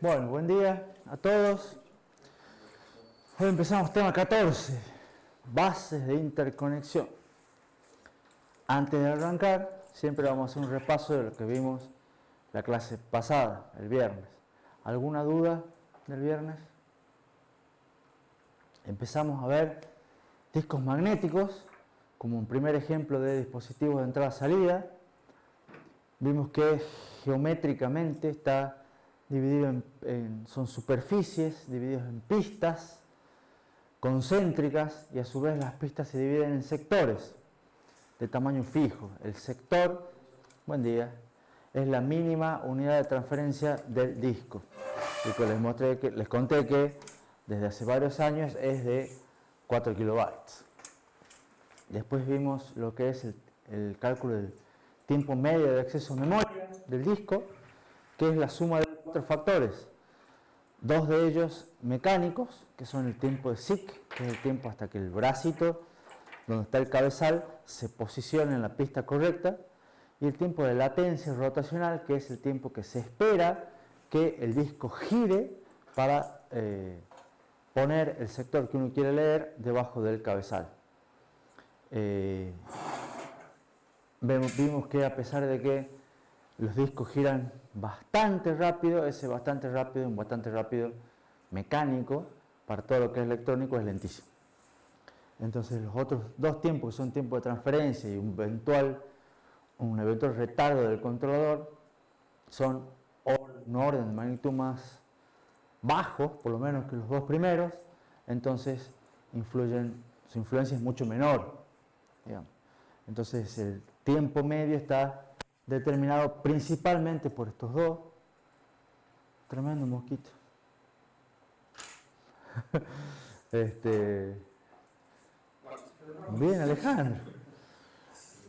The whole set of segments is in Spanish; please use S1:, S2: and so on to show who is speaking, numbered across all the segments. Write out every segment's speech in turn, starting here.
S1: Bueno, buen día a todos. Hoy empezamos tema 14, bases de interconexión. Antes de arrancar, siempre vamos a hacer un repaso de lo que vimos la clase pasada, el viernes. ¿Alguna duda del viernes? Empezamos a ver discos magnéticos como un primer ejemplo de dispositivos de entrada-salida. Vimos que geométricamente está dividido son superficies divididas en pistas concéntricas y a su vez las pistas se dividen en sectores de tamaño fijo. El sector, buen día, es la mínima unidad de transferencia del disco. Y que les conté que desde hace varios años es de 4 kilobytes. Después vimos lo que es el cálculo del tiempo medio de acceso a memoria del disco, que es la suma de 4 factores. Dos de ellos mecánicos, que son el tiempo de SIC, que es el tiempo hasta que el bracito, donde está el cabezal, se posicione en la pista correcta, y el tiempo de latencia rotacional, que es el tiempo que se espera que el disco gire para poner el sector que uno quiere leer debajo del cabezal. Vimos que a pesar de que los discos giran bastante rápido, ese bastante rápido, un bastante rápido mecánico, para todo lo que es electrónico, es lentísimo. Entonces los otros dos tiempos, que son tiempo de transferencia y un eventual retardo del controlador, son un orden de magnitud más bajo, por lo menos que los dos primeros, entonces su influencia es mucho menor, digamos. Entonces el tiempo medio está determinado principalmente por estos dos. Tremendo mosquito. Bien, Alejandro.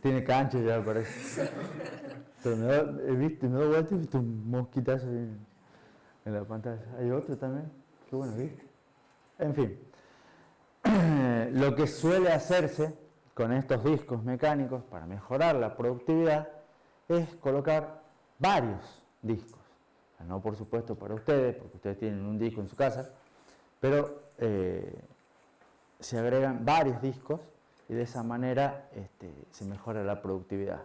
S1: Tiene cancha ya, parece. Pero me doy vuelta y he visto un mosquitazo en la pantalla. Hay otro también. Qué bueno, ¿viste? En fin. Lo que suele hacerse con estos discos mecánicos para mejorar la productividad es colocar varios discos. No por supuesto para ustedes, porque ustedes tienen un disco en su casa, pero se agregan varios discos y de esa manera se mejora la productividad.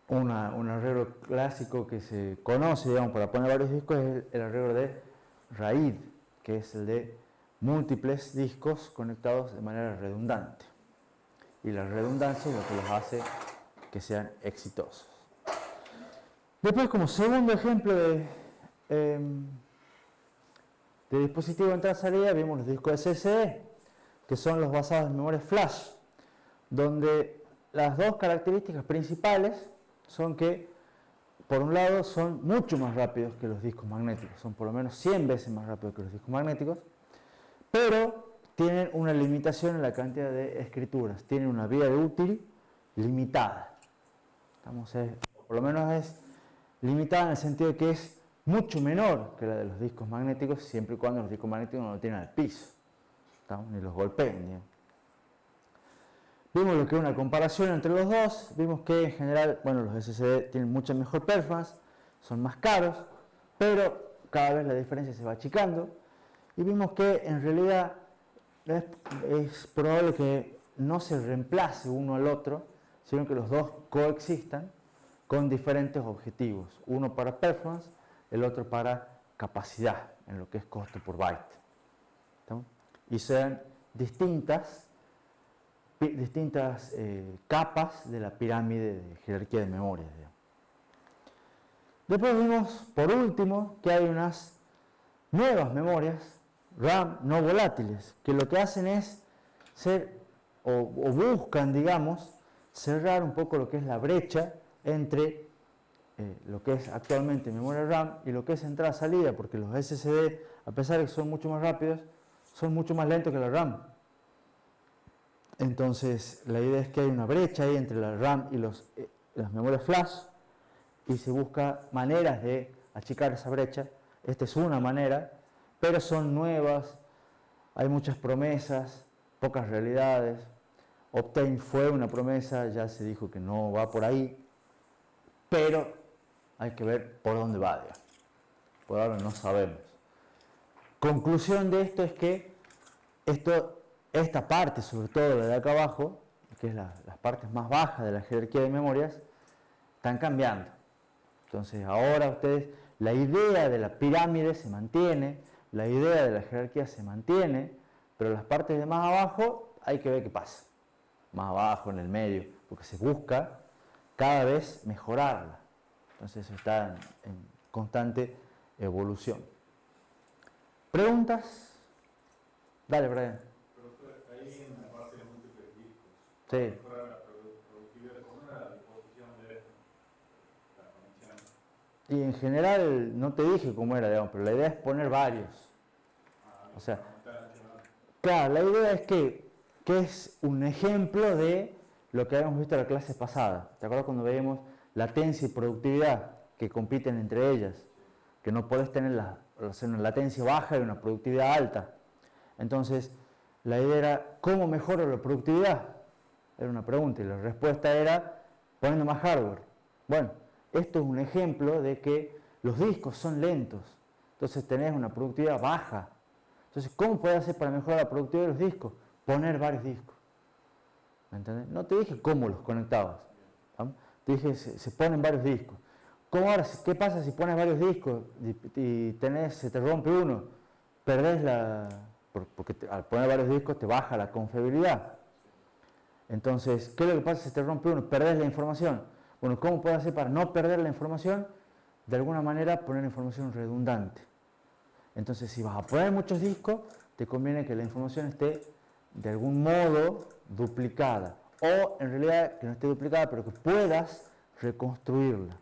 S1: Un arreglo clásico que se conoce, digamos, para poner varios discos es el arreglo de RAID, que es el de múltiples discos conectados de manera redundante. Y la redundancia es lo que los hace que sean exitosos. Después, como segundo ejemplo de dispositivo de entrada-salida, vimos los discos SSD, que son los basados en memorias flash, donde las dos características principales son que, por un lado, son mucho más rápidos que los discos magnéticos, son por lo menos 100 veces más rápidos que los discos magnéticos, pero tienen una limitación en la cantidad de escrituras, tienen una vida útil limitada. Por lo menos es limitada en el sentido de que es mucho menor que la de los discos magnéticos, siempre y cuando los discos magnéticos no lo tienen al piso, ni los golpeen, digamos. Vimos lo que es una comparación entre los dos, vimos que en general, los SSD tienen mucha mejor performance, son más caros, pero cada vez la diferencia se va achicando, y vimos que en realidad es probable que no se reemplace uno al otro, sino que los dos coexistan con diferentes objetivos, uno para performance, el otro para capacidad, en lo que es costo por byte. ¿Estamos? Y sean distintas capas de la pirámide de jerarquía de memoria. Después vimos, por último, que hay unas nuevas memorias RAM no volátiles, que lo que hacen es buscan, digamos, cerrar un poco lo que es la brecha entre lo que es actualmente memoria RAM y lo que es entrada-salida, porque los SSD, a pesar de que son mucho más rápidos, son mucho más lentos que la RAM. Entonces, la idea es que hay una brecha ahí entre la RAM y las memorias flash, y se busca maneras de achicar esa brecha. Esta es una manera, pero son nuevas, hay muchas promesas, pocas realidades. Optane fue una promesa, ya se dijo que no va por ahí, pero hay que ver por dónde va, digamos. Por ahora no sabemos. Conclusión de esto es que esta parte, sobre todo la de acá abajo, que es las partes más bajas de la jerarquía de memorias, están cambiando. Entonces ahora ustedes, la idea de la pirámide se mantiene, la idea de la jerarquía se mantiene, pero las partes de más abajo hay que ver qué pasa. Más abajo, en el medio, porque se busca cada vez mejorarla. Entonces eso está en constante evolución. ¿Preguntas? Dale, Brian.
S2: Pero ahí en la parte de múltiples discos,
S1: Sí.
S2: mejorar la productividad, ¿cómo era la disposición de la conexión?
S1: Y en general, no te dije cómo era, digamos, pero la idea es poner varios. O sea, claro, la idea es que es un ejemplo de lo que habíamos visto en la clase pasada. ¿Te acuerdas cuando veíamos latencia y productividad que compiten entre ellas? Que no podés tener una latencia baja y una productividad alta. Entonces, la idea era, ¿cómo mejoro la productividad? Era una pregunta y la respuesta era poniendo más hardware. Bueno, esto es un ejemplo de que los discos son lentos, entonces tenés una productividad baja. Entonces, ¿cómo puedes hacer para mejorar la productividad de los discos? Poner varios discos. ¿Me entendés? No te dije cómo los conectabas. ¿Vamos? Te dije, se ponen varios discos. ¿Cómo ahora, qué pasa si pones varios discos y se te rompe uno? Perdés porque al poner varios discos te baja la confiabilidad. Entonces, ¿qué es lo que pasa si te rompe uno? Perdés la información. Bueno, ¿cómo puedes hacer para no perder la información? De alguna manera poner información redundante. Entonces, si vas a poner muchos discos, te conviene que la información esté de algún modo duplicada. O en realidad que no esté duplicada, pero que puedas reconstruirla.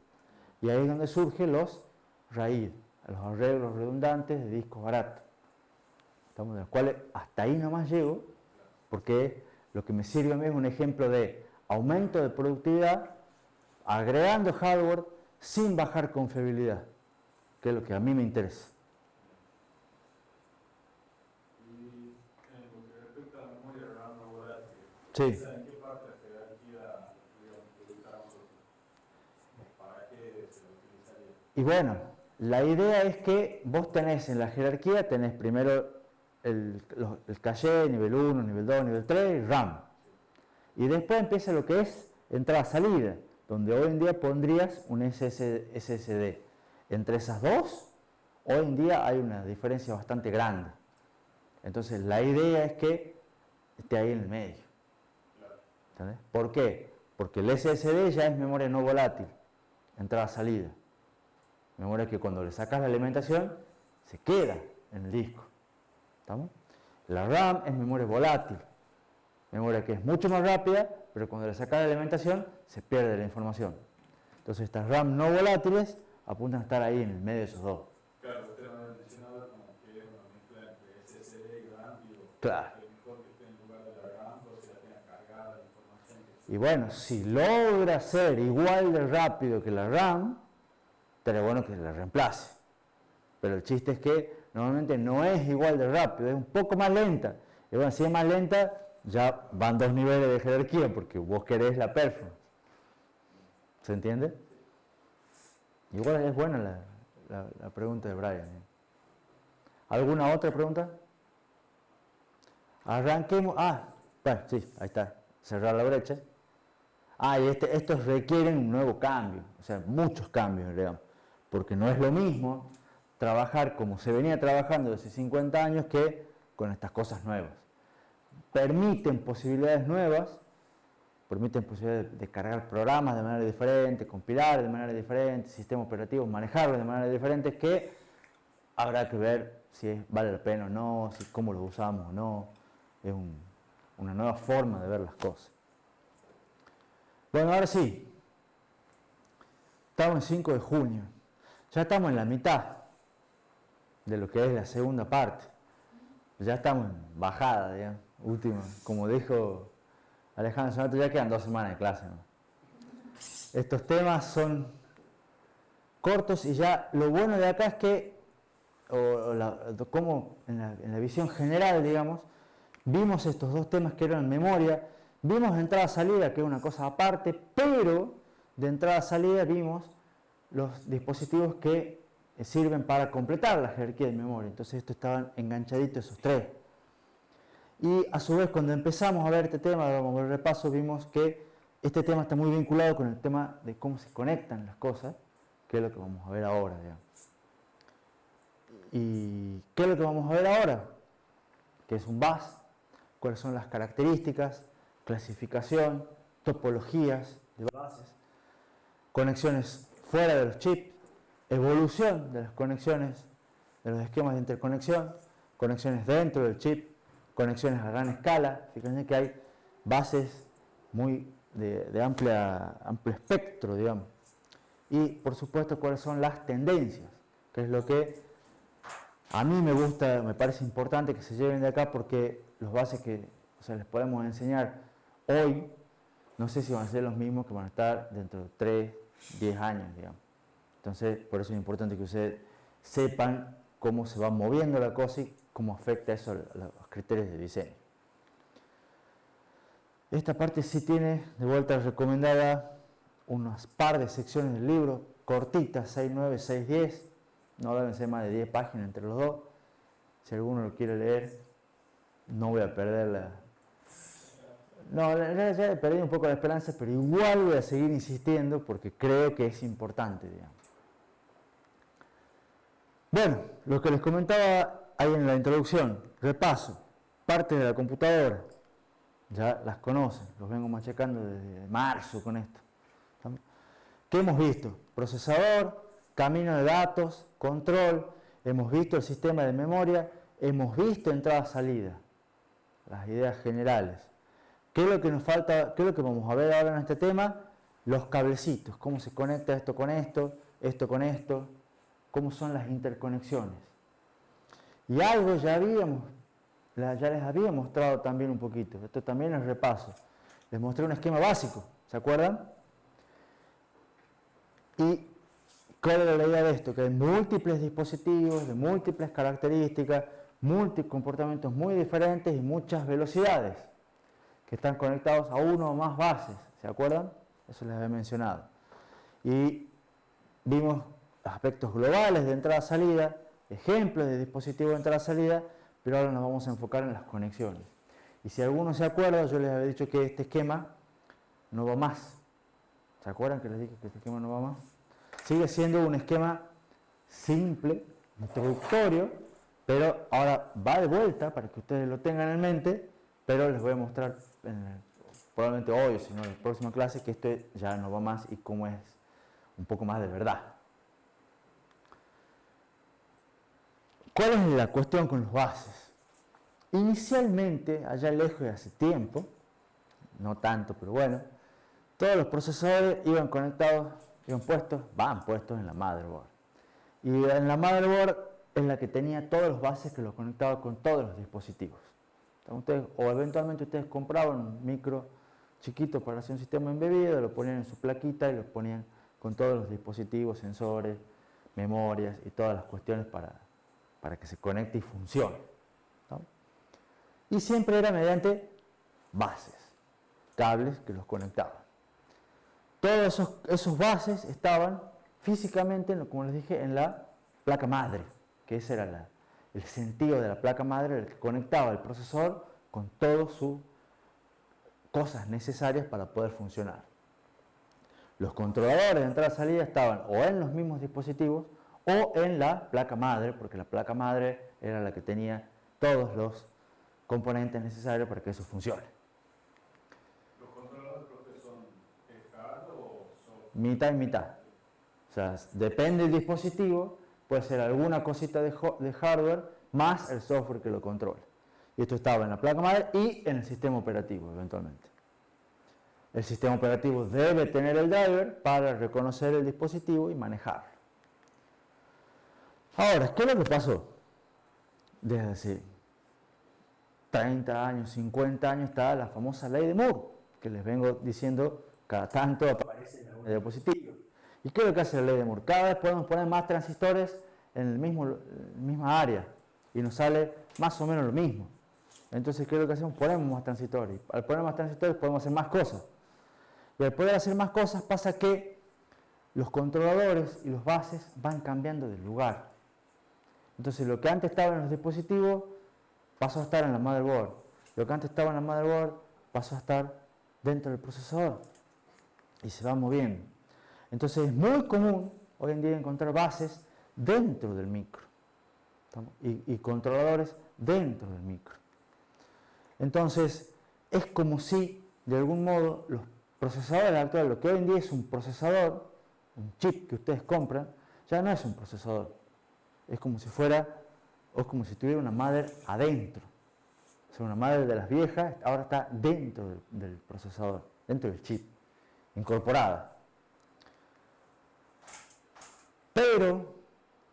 S1: Y ahí es donde surgen los RAID, los arreglos redundantes de discos baratos. Estamos de los cuales hasta ahí nomás llego, porque lo que me sirve a mí es un ejemplo de aumento de productividad agregando hardware sin bajar confiabilidad, que es lo que a mí me interesa.
S2: Y en lo que respecta a la memoria RAM no volátil,
S1: Sí.
S2: ¿en qué parte de la jerarquía, digamos, utilizamos para qué se lo utilizaría?
S1: Y bueno, la idea es que vos tenés en la jerarquía, tenés primero el caché, nivel 1, nivel 2, nivel 3 y RAM. Y después empieza lo que es entrada-salida, donde hoy en día pondrías un SSD. Entre esas dos, hoy en día hay una diferencia bastante grande. Entonces la idea es que esté ahí en el medio. ¿Entendés? ¿Por qué? Porque el SSD ya es memoria no volátil, entrada-salida. Memoria que cuando le sacas la alimentación, se queda en el disco. ¿Estamos? La RAM es memoria volátil. Memoria que es mucho más rápida, pero cuando le sacas la alimentación, se pierde la información. Entonces estas RAM no volátiles apuntan a estar ahí en el medio de esos dos.
S2: Claro, usted lo ha mencionado como que es una mezcla entre SSD y RAM,
S1: Claro.
S2: que mejor que esté en lugar de la RAM, o se la tenga cargada la información.
S1: Y bueno, si logra ser igual de rápido que la RAM, estaría bueno que la reemplace. Pero el chiste es que normalmente no es igual de rápido, es un poco más lenta. Y bueno, si es más lenta, ya van dos niveles de jerarquía, porque vos querés la performance. ¿Se entiende? Igual es buena la pregunta de Brian. ¿Alguna otra pregunta? Arranquemos. Bueno, sí, ahí está. Cerrar la brecha. Y estos requieren un nuevo cambio, o sea, muchos cambios, digamos, porque no es lo mismo trabajar como se venía trabajando hace 50 años que con estas cosas nuevas. Permiten posibilidades nuevas, permiten posibilidades de cargar programas de manera diferente, compilar de manera diferente, sistemas operativos, manejarlos de manera diferente, que habrá que ver si vale la pena o no, cómo los usamos o no. Es una nueva forma de ver las cosas. Bueno, ahora sí, estamos en 5 de junio, ya estamos en la mitad de lo que es la segunda parte, ya estamos en bajada, digamos, última, como dijo Alejandro Sonato, ya quedan 2 semanas de clase, ¿no? Estos temas son cortos y ya lo bueno de acá es que, como en la visión general, digamos, vimos estos dos temas que eran memoria, vimos entrada-salida, que es una cosa aparte, pero de entrada-salida vimos los dispositivos que sirven para completar la jerarquía de memoria. Entonces estos estaban enganchaditos esos tres. Y a su vez, cuando empezamos a ver este tema, vamos a ver el repaso, vimos que este tema está muy vinculado con el tema de cómo se conectan las cosas, que es lo que vamos a ver ahora, digamos. ¿Y qué es lo que vamos a ver ahora? ¿Qué es un bus? ¿Cuáles son las características? Clasificación, topologías de bases, conexiones fuera de los chips, evolución de las conexiones, de los esquemas de interconexión, conexiones dentro del chip, conexiones a gran escala. Fíjense que hay bases muy de amplio espectro, digamos. Y, por supuesto, cuáles son las tendencias, que es lo que a mí me gusta, me parece importante que se lleven de acá, porque los bases que les podemos enseñar hoy, no sé si van a ser los mismos que van a estar dentro de 3, 10 años, digamos. Entonces, por eso es importante que ustedes sepan cómo se va moviendo la cosa y cómo afecta eso a los criterios de diseño. Esta parte sí tiene, de vuelta recomendada, unas par de secciones del libro, cortitas, 6, 9, 6, 10, no deben ser más de 10 páginas entre los dos. Si alguno lo quiere leer, no voy a perder la... No, ya he perdido un poco la esperanza, pero igual voy a seguir insistiendo porque creo que es importante, digamos. Bueno, lo que les comentaba ahí en la introducción, repaso, parte de la computadora, ya las conocen, los vengo machacando desde marzo con esto. ¿Qué hemos visto? Procesador, camino de datos, control, hemos visto el sistema de memoria, hemos visto entrada-salida, las ideas generales. ¿Qué es lo que nos falta? ¿Qué es lo que vamos a ver ahora en este tema? Los cablecitos, cómo se conecta esto con esto con esto, cómo son las interconexiones. Y algo ya les había mostrado también un poquito, esto también es repaso. Les mostré un esquema básico, ¿se acuerdan? Y ¿cuál era la idea de esto? Que hay múltiples dispositivos, de múltiples características, comportamientos muy diferentes y muchas velocidades, que están conectados a uno o más bases, ¿se acuerdan? Eso les había mencionado. Y vimos aspectos globales de entrada-salida, ejemplos de dispositivos de entrada-salida, pero ahora nos vamos a enfocar en las conexiones. Y si alguno se acuerda, yo les había dicho que este esquema no va más. ¿Se acuerdan que les dije que este esquema no va más? Sigue siendo un esquema simple, introductorio, pero ahora va de vuelta para que ustedes lo tengan en mente, pero les voy a mostrar probablemente hoy o si no en la próxima clase que esto ya no va más y cómo es un poco más de verdad. ¿Cuál es la cuestión con los bases? Inicialmente, allá lejos de hace tiempo, no tanto, pero bueno, todos los procesadores iban puestos en la motherboard. Y en la motherboard es la que tenía todos los bases que los conectaba con todos los dispositivos. Entonces, o eventualmente ustedes compraban un micro chiquito para hacer un sistema embebido, lo ponían en su plaquita y lo ponían con todos los dispositivos, sensores, memorias y todas las cuestiones para que se conecte y funcione, ¿no? Y siempre era mediante bases, cables que los conectaban. Todos esos bases estaban físicamente, como les dije, en la placa madre, que ese era el sentido de la placa madre, el que conectaba el procesador con todas sus cosas necesarias para poder funcionar. Los controladores de entrada-salida estaban o en los mismos dispositivos o en la placa madre, porque la placa madre era la que tenía todos los componentes necesarios para que eso funcione.
S2: ¿Los controladores son hardware o software?
S1: Mitad y mitad. O sea, depende del dispositivo, puede ser alguna cosita de hardware más el software que lo controla. Y esto estaba en la placa madre y en el sistema operativo, eventualmente. El sistema operativo debe tener el driver para reconocer el dispositivo y manejarlo. Ahora, ¿qué es lo que pasó? Desde hace 30 años, 50 años está la famosa ley de Moore, que les vengo diciendo cada tanto aparece en la diapositiva. ¿Y qué es lo que hace la ley de Moore? Cada vez podemos poner más transistores en la misma área y nos sale más o menos lo mismo. Entonces, ¿qué es lo que hacemos? Ponemos más transistores. Al poner más transistores podemos hacer más cosas. Y al poder hacer más cosas pasa que los controladores y los buses van cambiando de lugar. Entonces lo que antes estaba en los dispositivos pasó a estar en la motherboard. Lo que antes estaba en la motherboard pasó a estar dentro del procesador. Y se va moviendo. Entonces es muy común hoy en día encontrar bases dentro del micro. Y controladores dentro del micro. Entonces es como si de algún modo los procesadores actuales, lo que hoy en día es un procesador, un chip que ustedes compran, ya no es un procesador. Es como si fuera, o es como si tuviera una mother adentro. O sea, una mother de las viejas ahora está dentro del procesador, dentro del chip, incorporada. Pero,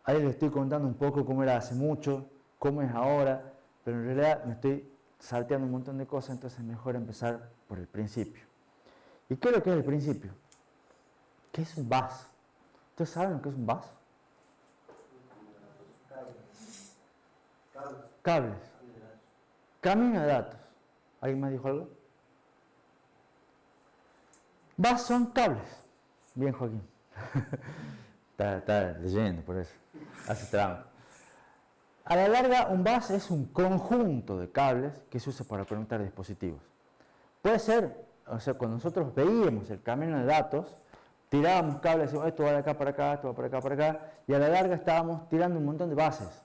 S1: ahí les estoy contando un poco cómo era hace mucho, cómo es ahora, pero en realidad me estoy salteando un montón de cosas, entonces es mejor empezar por el principio. ¿Y qué es lo que es el principio? ¿Qué es un bus? ¿Ustedes saben lo que es un bus? Cables. Camino de datos. ¿Alguien más dijo algo? Bus son cables. Bien, Joaquín. está leyendo, por eso. Hace trampa. A la larga, un bus es un conjunto de cables que se usa para conectar dispositivos. Puede ser, o sea, cuando nosotros veíamos el camino de datos, tirábamos cables, decíamos, esto va de acá para acá, esto va para acá para acá, y a la larga estábamos tirando un montón de bases.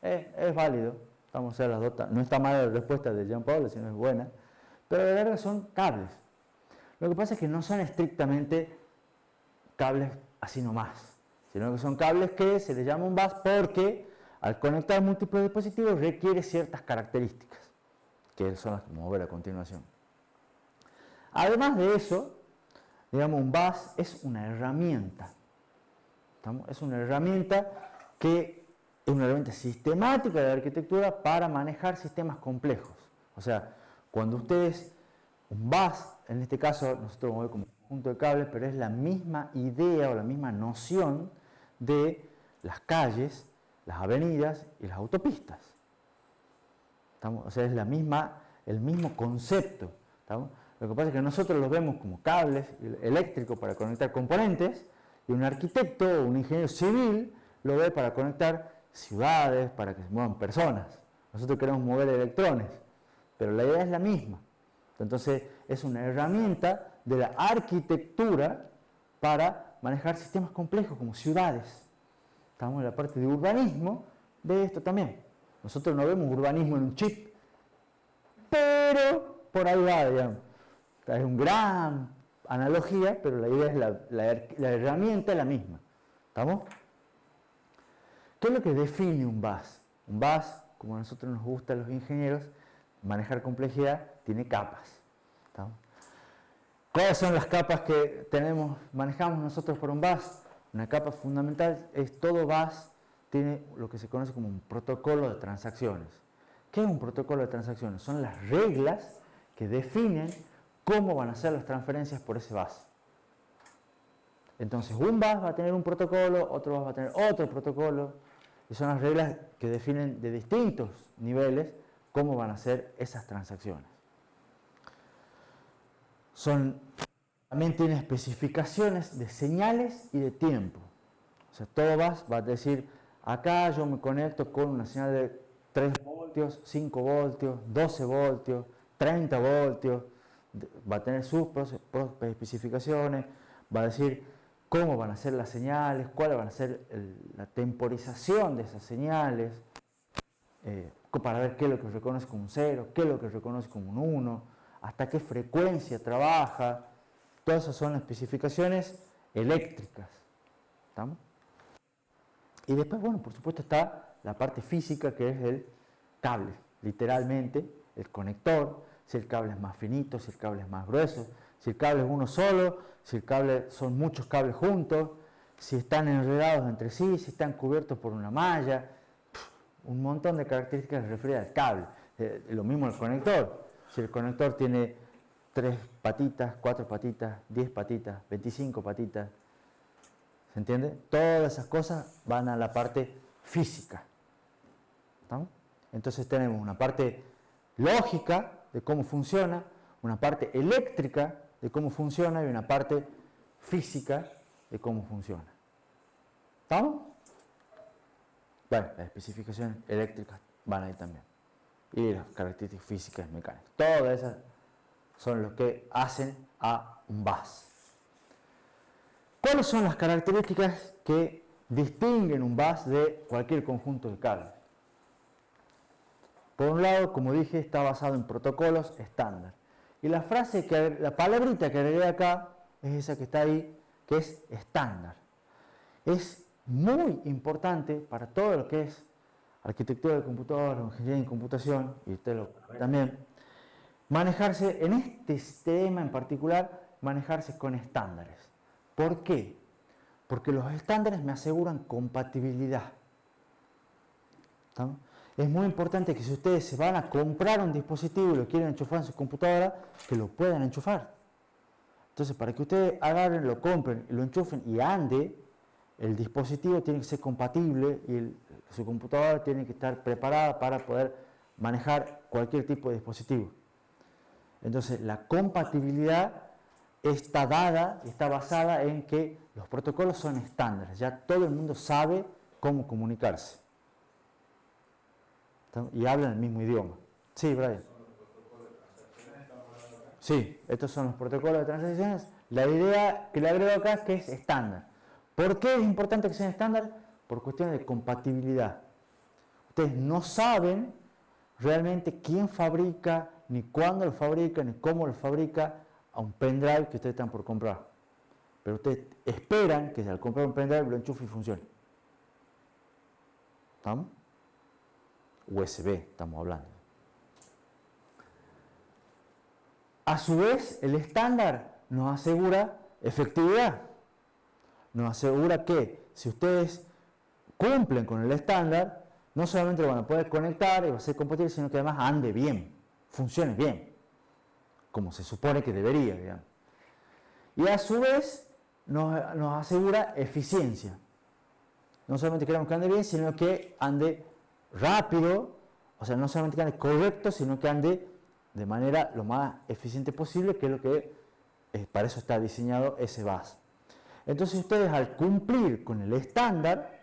S1: Es válido, vamos a hacer las dos, no está mal la respuesta de Jean Paul, sino es buena, pero a la larga son cables. Lo que pasa es que no son estrictamente cables así nomás, sino que son cables que se les llama un bus porque al conectar múltiples dispositivos requiere ciertas características, que son las que vamos a ver a continuación. Además de eso, digamos, un bus es una herramienta. Es una herramienta que es una herramienta sistemática de la arquitectura para manejar sistemas complejos. O sea, cuando ustedes, un bus, en este caso nosotros vamos a ver como un conjunto de cables, pero es la misma idea o la misma noción de las calles, las avenidas y las autopistas. O sea, es el mismo concepto. Lo que pasa es que nosotros los vemos como cables eléctricos para conectar componentes y un arquitecto o un ingeniero civil lo ve para conectar ciudades, para que se muevan personas. Nosotros queremos mover electrones, pero la idea es la misma. Entonces es una herramienta de la arquitectura para manejar sistemas complejos como ciudades. Estamos en la parte de urbanismo de esto también. Nosotros no vemos urbanismo en un chip, pero por ahí va, digamos. Es una gran analogía, pero la idea es la herramienta es la misma. ¿Estamos? ¿Qué es lo que define un bus? Un bus, como a nosotros nos gusta a los ingenieros, manejar complejidad, tiene capas. ¿Estamos? ¿Cuáles son las capas que manejamos nosotros por un bus? Una capa fundamental es todo bus tiene lo que se conoce como un protocolo de transacciones. ¿Qué es un protocolo de transacciones? Son las reglas que definen cómo van a ser las transferencias por ese bus. Entonces, un bus va a tener un protocolo, otro bus va a tener otro protocolo, y son las reglas que definen de distintos niveles cómo van a ser esas transacciones. También tiene especificaciones de señales y de tiempo. O sea, todo bus va a decir, acá yo me conecto con una señal de 3 voltios, 5 voltios, 12 voltios, 30 voltios, va a tener sus especificaciones, va a decir cómo van a ser las señales, cuál van a ser la temporización de esas señales, para ver qué es lo que reconoce como un 0, qué es lo que reconoce como un 1, hasta qué frecuencia trabaja. Todas esas son las especificaciones eléctricas. ¿Estamos? Y después, bueno, por supuesto está la parte física, que es el cable, literalmente, el conector, si el cable es más finito, si el cable es más grueso, si el cable es uno solo, si el cable son muchos cables juntos, si están enredados entre sí, si están cubiertos por una malla, un montón de características referidas al cable. Lo mismo el conector. Si el conector tiene 3 patitas, 4 patitas, 10 patitas, 25 patitas, ¿se entiende? Todas esas cosas van a la parte física. ¿Estamos? Entonces tenemos una parte lógica de cómo funciona, una parte eléctrica de cómo funciona y una parte física de cómo funciona. ¿Estamos? Bueno, las especificaciones eléctricas van ahí también. Y las características físicas y mecánicas. Todas esas son los que hacen a un bus. ¿Cuáles son las características que distinguen un bus de cualquier conjunto de cables? Por un lado, como dije, está basado en protocolos estándar. Y la palabrita que agregué acá es esa que está ahí, que es estándar. Es muy importante para todo lo que es arquitectura de computadora, ingeniería en computación, y usted lo también, manejarse, en este tema en particular, manejarse con estándares. ¿Por qué? Porque los estándares me aseguran compatibilidad. ¿Está? Es muy importante que si ustedes se van a comprar un dispositivo y lo quieren enchufar en su computadora, que lo puedan enchufar. Entonces, para que ustedes agarren, lo compren, lo enchufen y ande, el dispositivo tiene que ser compatible y su computadora tiene que estar preparada para poder manejar cualquier tipo de dispositivo. Entonces, la compatibilidad está dada, está basada en que los protocolos son estándares, ya todo el mundo sabe cómo comunicarse. Y hablan el mismo idioma. Sí, Brian. Sí, estos son los protocolos de transacciones. La idea que le agrego acá es que es estándar. ¿Por qué es importante que sean estándar? Por cuestiones de compatibilidad. Ustedes no saben realmente quién fabrica, ni cuándo lo fabrica, ni cómo lo fabrica a un pendrive que ustedes están por comprar. Pero ustedes esperan que al comprar un pendrive lo enchufe y funcione. ¿Estamos? USB estamos hablando. A su vez, el estándar nos asegura efectividad. Nos asegura que si ustedes cumplen con el estándar, no solamente lo van a poder conectar y va a ser compatible, sino que además ande bien, funcione bien, como se supone que debería, digamos. Y a su vez nos asegura eficiencia. No solamente queremos que ande bien, sino que ande rápido, o sea, no solamente que ande correcto, sino que ande de manera lo más eficiente posible, que es lo que para eso está diseñado ese bus. Entonces ustedes al cumplir con el estándar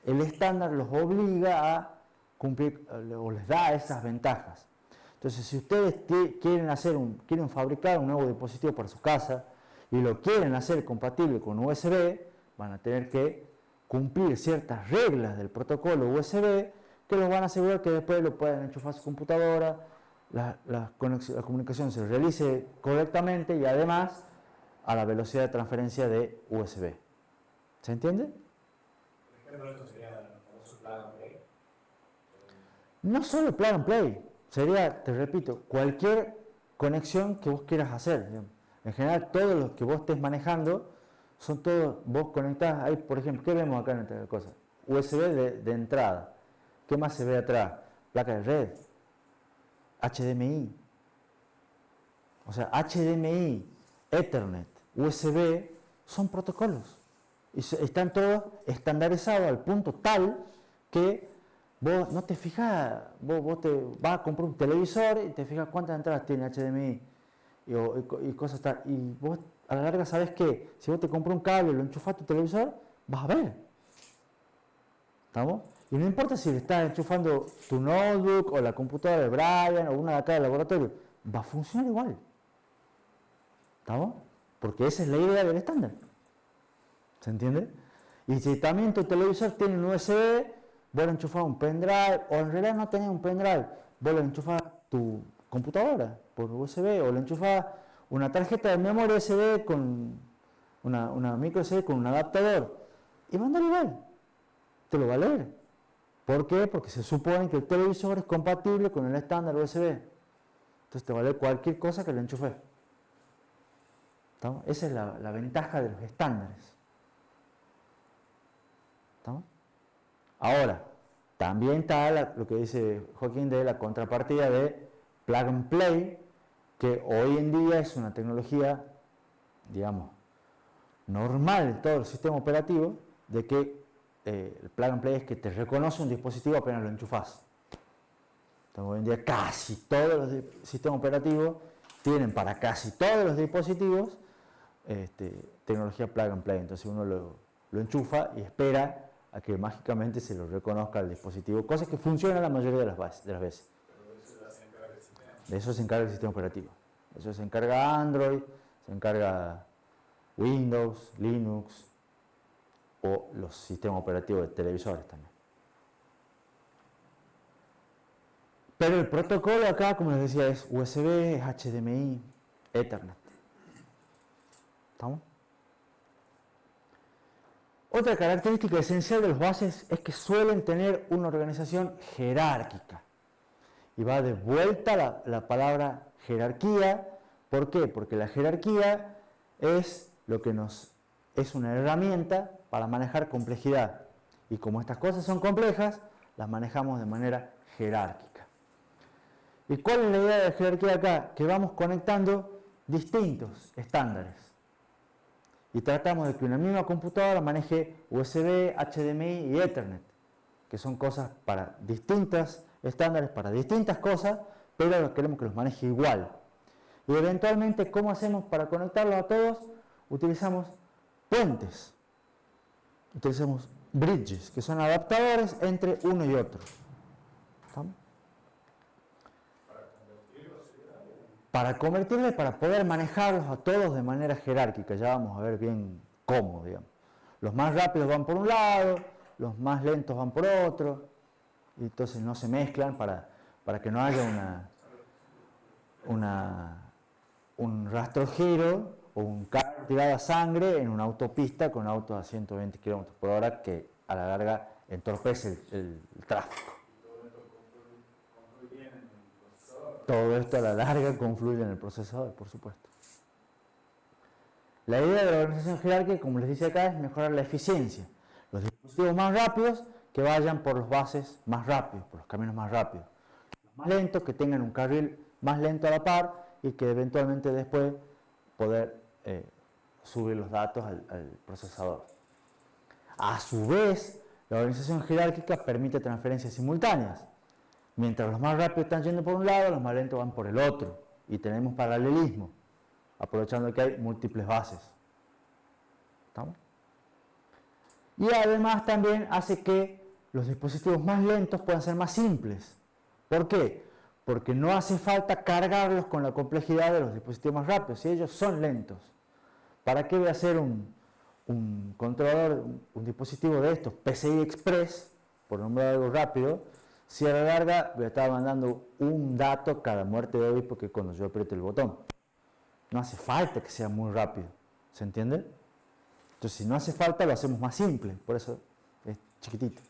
S1: los obliga a cumplir o les da esas ventajas. Entonces si ustedes quieren fabricar un nuevo dispositivo para su casa y lo quieren hacer compatible con USB, van a tener que cumplir ciertas reglas del protocolo USB que los van a asegurar que después lo puedan enchufar a su computadora, la comunicación se realice correctamente y además a la velocidad de transferencia de USB. ¿Se entiende?
S2: Por ejemplo, esto sería el famoso plug and play.
S1: No solo plug and play, sería, te repito, cualquier conexión que vos quieras hacer. Digamos. En general, todos los que vos estés manejando son todos, vos conectás ahí, por ejemplo, ¿qué vemos acá en esta cosa? USB de entrada. ¿Qué más se ve atrás? Placa de red, HDMI. O sea, HDMI, Ethernet, USB son protocolos. Y están todos estandarizados al punto tal que vos no te fijas, vos te vas a comprar un televisor y te fijas cuántas entradas tiene HDMI y cosas tal. Y vos a la larga sabes que si vos te compras un cable y lo enchufas a tu televisor, vas a ver. ¿Estamos? Y no importa si le estás enchufando tu notebook o la computadora de Brian o una de acá del laboratorio, va a funcionar igual. ¿Estamos? Porque esa es la idea del estándar. ¿Se entiende? Y si también tu televisor tiene un USB, vos lo enchufás un pendrive, o en realidad no tenés un pendrive, vos lo enchufás tu computadora por USB, o le enchufás una tarjeta de memoria USB con una micro USB con un adaptador, y va a andar igual. Te lo va a leer. ¿Por qué? Porque se supone que el televisor es compatible con el estándar USB. Entonces te va a leer cualquier cosa que le enchufes. ¿Estamos? Esa es la ventaja de los estándares. ¿Estamos? Ahora, también está lo que dice Joaquín de la contrapartida de plug and play, que hoy en día es una tecnología, digamos, normal en todo el sistema operativo, de que el plug and play es que te reconoce un dispositivo apenas lo enchufas. Entonces, hoy en día casi todos los sistemas operativos tienen para casi todos los dispositivos tecnología plug and play. Entonces uno lo enchufa y espera a que mágicamente se lo reconozca el dispositivo, cosa que funciona la mayoría de las veces. De eso se encarga el sistema operativo. De eso se encarga Android, se encarga Windows, Linux o los sistemas operativos de televisores también. Pero el protocolo acá, como les decía, es USB, es HDMI, Ethernet. ¿Estamos? Otra característica esencial de los bases es que suelen tener una organización jerárquica. Y va de vuelta la palabra jerarquía. ¿Por qué? Porque la jerarquía es una herramienta para manejar complejidad. Y como estas cosas son complejas, las manejamos de manera jerárquica. ¿Y cuál es la idea de la jerarquía acá? Que vamos conectando distintos estándares. Y tratamos de que una misma computadora maneje USB, HDMI y Ethernet, que son cosas para distintos estándares, para distintas cosas, pero queremos que los maneje igual. Y eventualmente, ¿cómo hacemos para conectarlos a todos? Utilizamos puentes, utilizamos bridges, que son adaptadores entre uno y otro. ¿Estamos? Para convertirlos, para poder manejarlos a todos de manera jerárquica, ya vamos a ver bien cómo, digamos. Los más rápidos van por un lado, los más lentos van por otro, y entonces no se mezclan para que no haya un rastrojero o un carro tirado a sangre en una autopista con autos a 120 km por hora que a la larga entorpece el tráfico. Todo esto a la larga confluye en el procesador, por supuesto. La idea de la organización jerárquica, como les dice acá, es mejorar la eficiencia. Los dispositivos más rápidos que vayan por los bases más rápidos, por los caminos más rápidos. Los más lentos que tengan un carril más lento a la par y que eventualmente después poder subir los datos al procesador. A su vez, la organización jerárquica permite transferencias simultáneas. Mientras los más rápidos están yendo por un lado, los más lentos van por el otro. Y tenemos paralelismo, aprovechando que hay múltiples bases. ¿Estamos? Y además también hace que los dispositivos más lentos puedan ser más simples. ¿Por qué? Porque no hace falta cargarlos con la complejidad de los dispositivos más rápidos, si ellos son lentos. ¿Para qué voy a hacer un controlador, un dispositivo de estos, PCI Express, por nombrar algo rápido, si a la larga voy a estar mandando un dato cada muerte de obispo que cuando yo apriete el botón? No hace falta que sea muy rápido, ¿se entiende? Entonces, si no hace falta, lo hacemos más simple, por eso es chiquitito.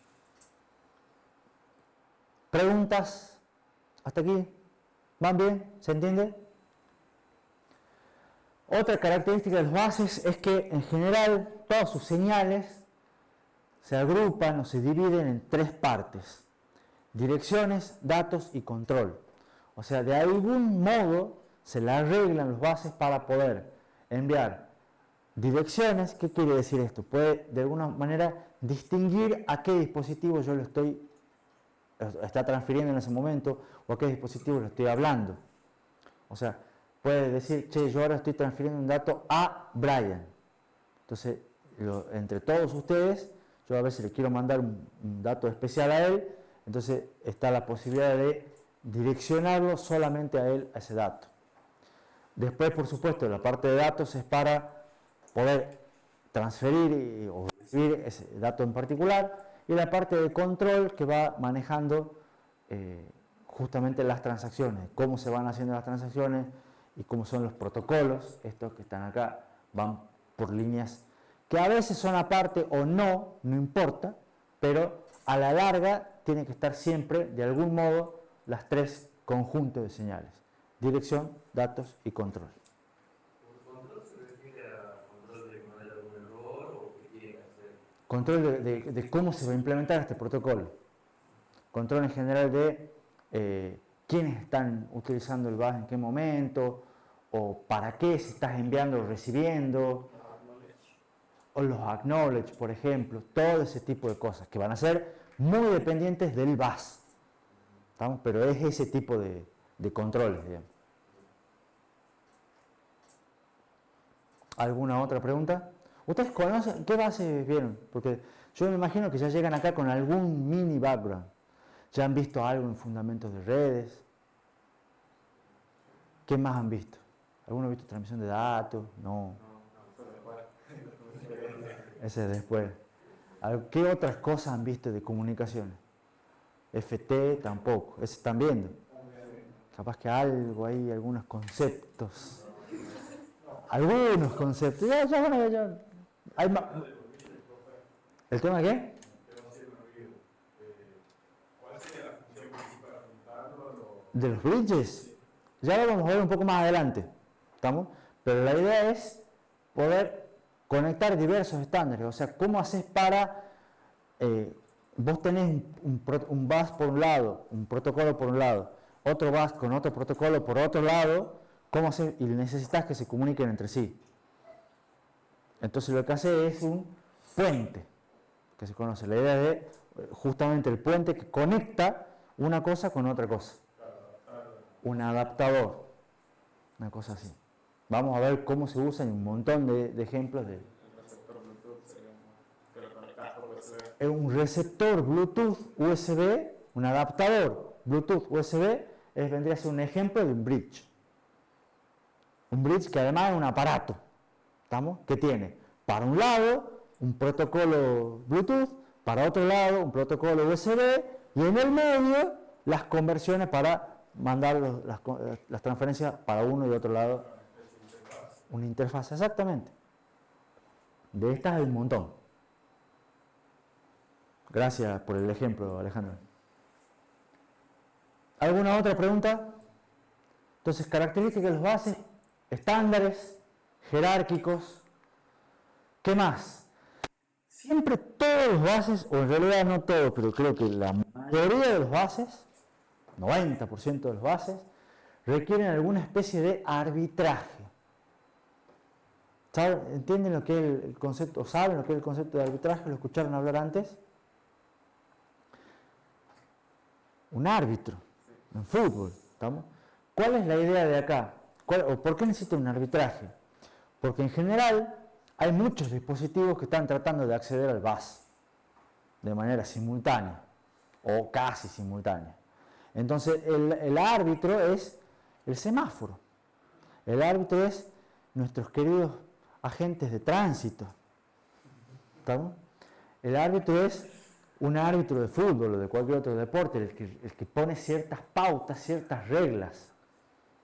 S1: ¿Preguntas? ¿Hasta aquí? ¿Van bien? ¿Se entiende? Otra característica de los bases es que, en general, todas sus señales se agrupan o se dividen en tres partes: direcciones, datos y control. O sea, de algún modo se le arreglan los bases para poder enviar direcciones. ¿Qué quiere decir esto? Puede de alguna manera distinguir a qué dispositivo yo lo está transfiriendo en ese momento o a qué dispositivo le estoy hablando. O sea, puede decir, che, yo ahora estoy transfiriendo un dato a Brian. Entonces, entre todos ustedes, yo a veces le quiero mandar un dato especial a él. Entonces está la posibilidad de direccionarlo solamente a él, a ese dato. Después, por supuesto, la parte de datos es para poder transferir o recibir ese dato en particular, y la parte de control que va manejando justamente las transacciones, cómo se van haciendo las transacciones y cómo son los protocolos. Estos que están acá van por líneas que a veces son aparte o no importa, pero a la larga tiene que estar siempre, de algún modo, las tres conjuntos de señales: dirección, datos y control.
S3: ¿Por control se refiere a control de que no haya algún error o qué tiene que hacer?
S1: Control de cómo se va a implementar este protocolo. Control en general de quiénes están utilizando el bus en qué momento, o para qué se estás enviando o recibiendo, o los acknowledge, por ejemplo, todo ese tipo de cosas que van a ser muy dependientes del bus. ¿Estamos? Pero es ese tipo de controles, digamos. ¿Alguna otra pregunta? ¿Ustedes conocen qué bases vieron? Porque yo me imagino que ya llegan acá con algún mini background. ¿Ya han visto algo en fundamentos de redes? ¿Qué más han visto? ¿Alguno ha visto transmisión de datos? No. Ese es después. ¿Qué otras cosas han visto de comunicaciones? FT tampoco. Ese están viendo. Capaz que algo ahí, algunos conceptos. Algunos conceptos. Ya. Hay más. ¿El tema qué?
S2: ¿Cuál sería la función principal? ¿Apuntarlo?
S1: De los bridges. Ya lo vamos a ver un poco más adelante. ¿Estamos? Pero la idea es poder conectar diversos estándares. O sea, ¿cómo haces para... vos tenés un bus por un lado, un protocolo por un lado, otro bus con otro protocolo por otro lado, ¿cómo haces? Y necesitas que se comuniquen entre sí. Entonces lo que hace es un puente, que se conoce. La idea de justamente el puente que conecta una cosa con otra cosa. Un adaptador, una cosa así. Vamos a ver cómo se usa en un montón de ejemplos de... Un receptor Bluetooth USB, un adaptador Bluetooth USB, vendría a ser un ejemplo de un bridge. Un bridge que además es un aparato, ¿estamos? Que tiene para un lado un protocolo Bluetooth, para otro lado un protocolo USB y en el medio las conversiones para mandar las transferencias para uno y otro lado. Una interfaz, exactamente. De estas hay un montón. Gracias por el ejemplo, Alejandro. ¿Alguna otra pregunta? Entonces, características de los bases, estándares, jerárquicos. ¿Qué más? Siempre todos los bases, o en realidad no todos, pero creo que la mayoría de los bases, 90% de los bases, requieren alguna especie de arbitraje. ¿Entienden lo que es el concepto, o saben lo que es el concepto de arbitraje? ¿Lo escucharon hablar antes? Un árbitro en fútbol, ¿estamos? ¿Cuál es la idea de acá? ¿O por qué necesita un arbitraje? Porque en general hay muchos dispositivos que están tratando de acceder al bus de manera simultánea o casi simultánea. Entonces el árbitro es el semáforo. El árbitro es nuestros queridos agentes de tránsito. ¿Estamos? El árbitro es un árbitro de fútbol o de cualquier otro deporte, el que pone ciertas pautas, ciertas reglas.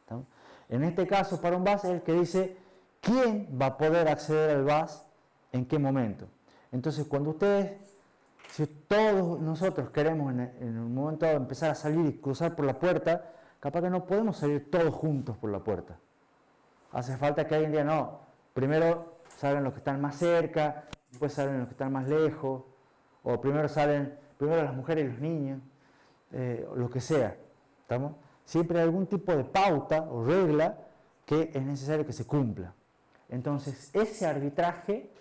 S1: ¿Estamos? En este caso, para un bus es el que dice quién va a poder acceder al bus en qué momento. Entonces, cuando ustedes, si todos nosotros queremos en un momento dado empezar a salir y cruzar por la puerta, capaz que no podemos salir todos juntos por la puerta. Hace falta que alguien diga, no, primero salen los que están más cerca, después salen los que están más lejos, o primero las mujeres y los niños, lo que sea. ¿Estamos? Siempre hay algún tipo de pauta o regla que es necesario que se cumpla. Entonces, ese arbitraje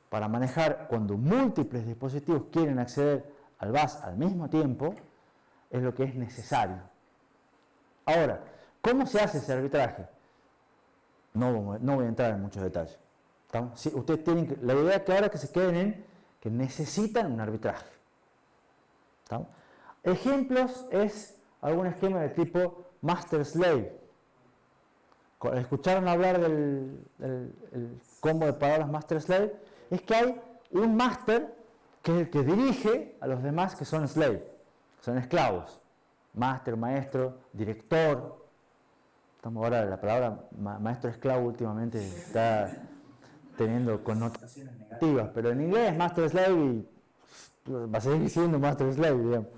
S1: para manejar cuando múltiples dispositivos quieren acceder al bus al mismo tiempo es lo que es necesario. Ahora, ¿cómo se hace ese arbitraje? No voy a entrar en muchos detalles. ¿Estamos? Ustedes tienen que, la idea es que ahora que se queden en que necesitan un arbitraje. ¿Estamos? Ejemplos es algún esquema de tipo master-slave. ¿Escucharon hablar del combo de palabras master-slave? Es que hay un master que es el que dirige a los demás que son slave, son esclavos. Máster, maestro, director. Estamos ahora, la palabra maestro-esclavo últimamente está teniendo connotaciones negativas, pero en inglés es master-slave y va a seguir siendo master-slave, digamos.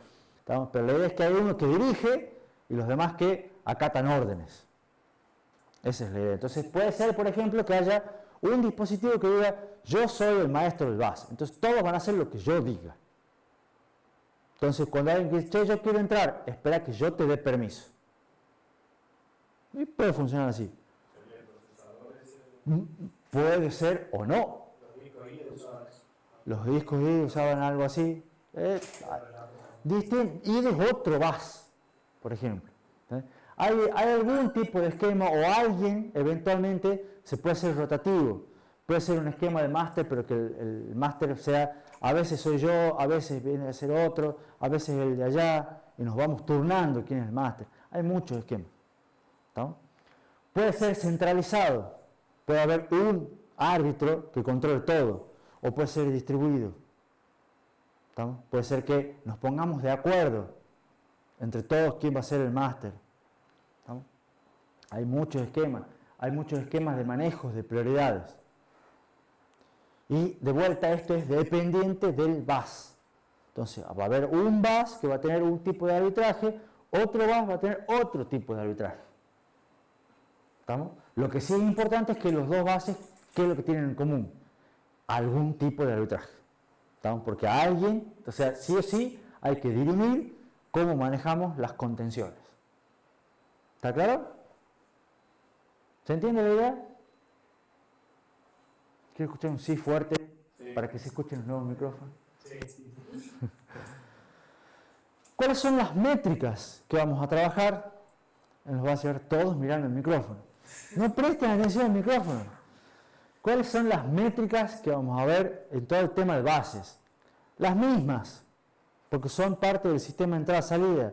S1: ¿Estamos? Pero la idea es que hay uno que dirige y los demás que acatan órdenes. Esa es la idea. Entonces puede ser, por ejemplo, que haya un dispositivo que diga, yo soy el maestro del bus. Entonces todos van a hacer lo que yo diga. Entonces cuando alguien dice, che, yo quiero entrar, espera que yo te dé permiso. Y puede funcionar así. Puede ser o no. Los discos IDE usaban algo así. IDE es otro bus, por ejemplo. Hay algún tipo de esquema o alguien eventualmente se puede ser rotativo. Puede ser un esquema de máster, pero que el máster sea, a veces soy yo, a veces viene a ser otro, a veces el de allá, y nos vamos turnando quién es el máster. Hay muchos esquemas. ¿No? Puede ser centralizado, puede haber un árbitro que controle todo, o puede ser distribuido. ¿No? Puede ser que nos pongamos de acuerdo entre todos quién va a ser el máster. ¿No? Hay muchos esquemas de manejos de prioridades. Y de vuelta esto es dependiente del bus. Entonces va a haber un bus que va a tener un tipo de arbitraje, otro bus va a tener otro tipo de arbitraje. ¿Estamos? Lo que sí es importante es que los dos bases, ¿qué es lo que tienen en común? Algún tipo de arbitraje. ¿Estamos? Porque a alguien, o sea, sí o sí, hay que dirimir cómo manejamos las contenciones. ¿Está claro? ¿Se entiende la idea? Quiero escuchar un sí fuerte para que se escuchen los nuevos micrófonos.
S3: Sí.
S1: ¿Cuáles son las métricas que vamos a trabajar? Los va a hacer todos mirando el micrófono. No presten atención al micrófono. ¿Cuáles son las métricas que vamos a ver en todo el tema de bases? Las mismas, porque son parte del sistema de entrada-salida.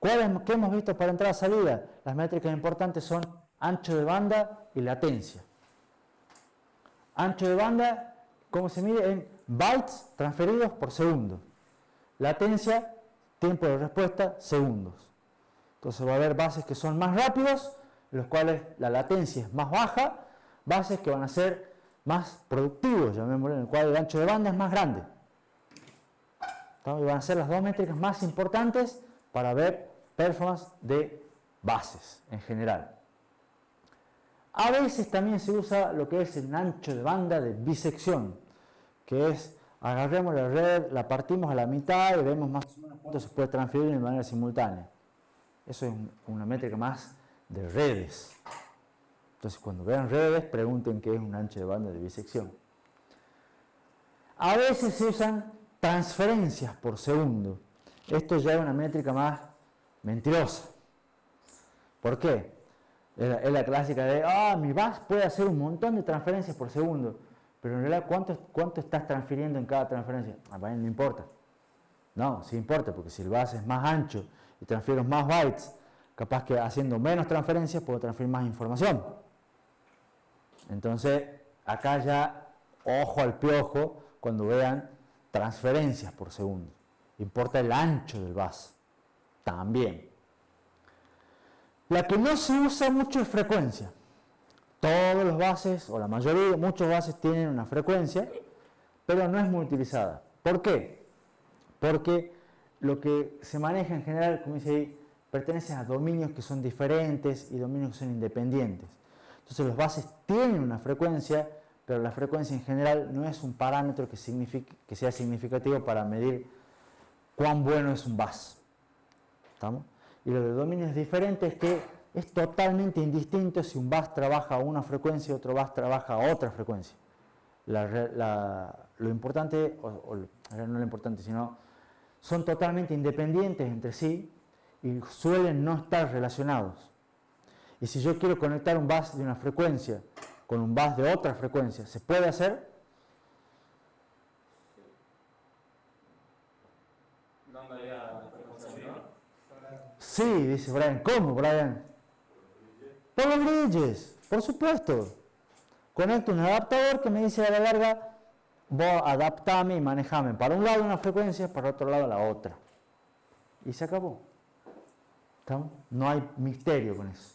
S1: ¿Qué hemos visto para entrada-salida? Las métricas importantes son ancho de banda y latencia. Ancho de banda, ¿cómo se mide? En bytes transferidos por segundo. Latencia, tiempo de respuesta, segundos. Entonces va a haber bases que son más rápidos, en los cuales la latencia es más baja, bases que van a ser más productivos, llamémoslo, en el cual el ancho de banda es más grande. Y van a ser las dos métricas más importantes para ver performance de bases en general. A veces también se usa lo que es el ancho de banda de bisección, que es agarremos la red, la partimos a la mitad y vemos más o menos cuánto se puede transferir de manera simultánea. Eso es una métrica más de redes. Entonces, cuando vean redes, pregunten qué es un ancho de banda de bisección. A veces se usan transferencias por segundo. Esto ya es una métrica más mentirosa. ¿Por qué? Es la clásica de, mi bus puede hacer un montón de transferencias por segundo, pero en realidad, ¿cuánto estás transfiriendo en cada transferencia? Bueno, no importa. No, sí importa, porque si el bus es más ancho y transfiero más bytes, capaz que haciendo menos transferencias puedo transferir más información. Entonces, acá ya, ojo al piojo cuando vean transferencias por segundo. Importa el ancho del bus. También. La que no se usa mucho es frecuencia. Todos los buses, o la mayoría, muchos buses tienen una frecuencia, pero no es muy utilizada. ¿Por qué? Porque lo que se maneja en general, como dice ahí, pertenece a dominios que son diferentes y dominios que son independientes. Entonces los buses tienen una frecuencia, pero la frecuencia en general no es un parámetro que sea significativo para medir cuán bueno es un bus. ¿Estamos? Y lo de dominios diferentes es que es totalmente indistinto si un bus trabaja a una frecuencia y otro bus trabaja a otra frecuencia. Lo importante, no lo importante, sino son totalmente independientes entre sí y suelen no estar relacionados. Y si yo quiero conectar un bus de una frecuencia con un bus de otra frecuencia, ¿se puede hacer?
S2: ¿No andaría la frecuencia arriba?
S1: Sí, dice Brian. ¿Cómo, Brian? Por los bridges, por supuesto. Conecto un adaptador que me dice a la larga, vos adaptame y manejame para un lado una frecuencia, para otro lado la otra. Y se acabó. ¿Estamos? No hay misterio con eso.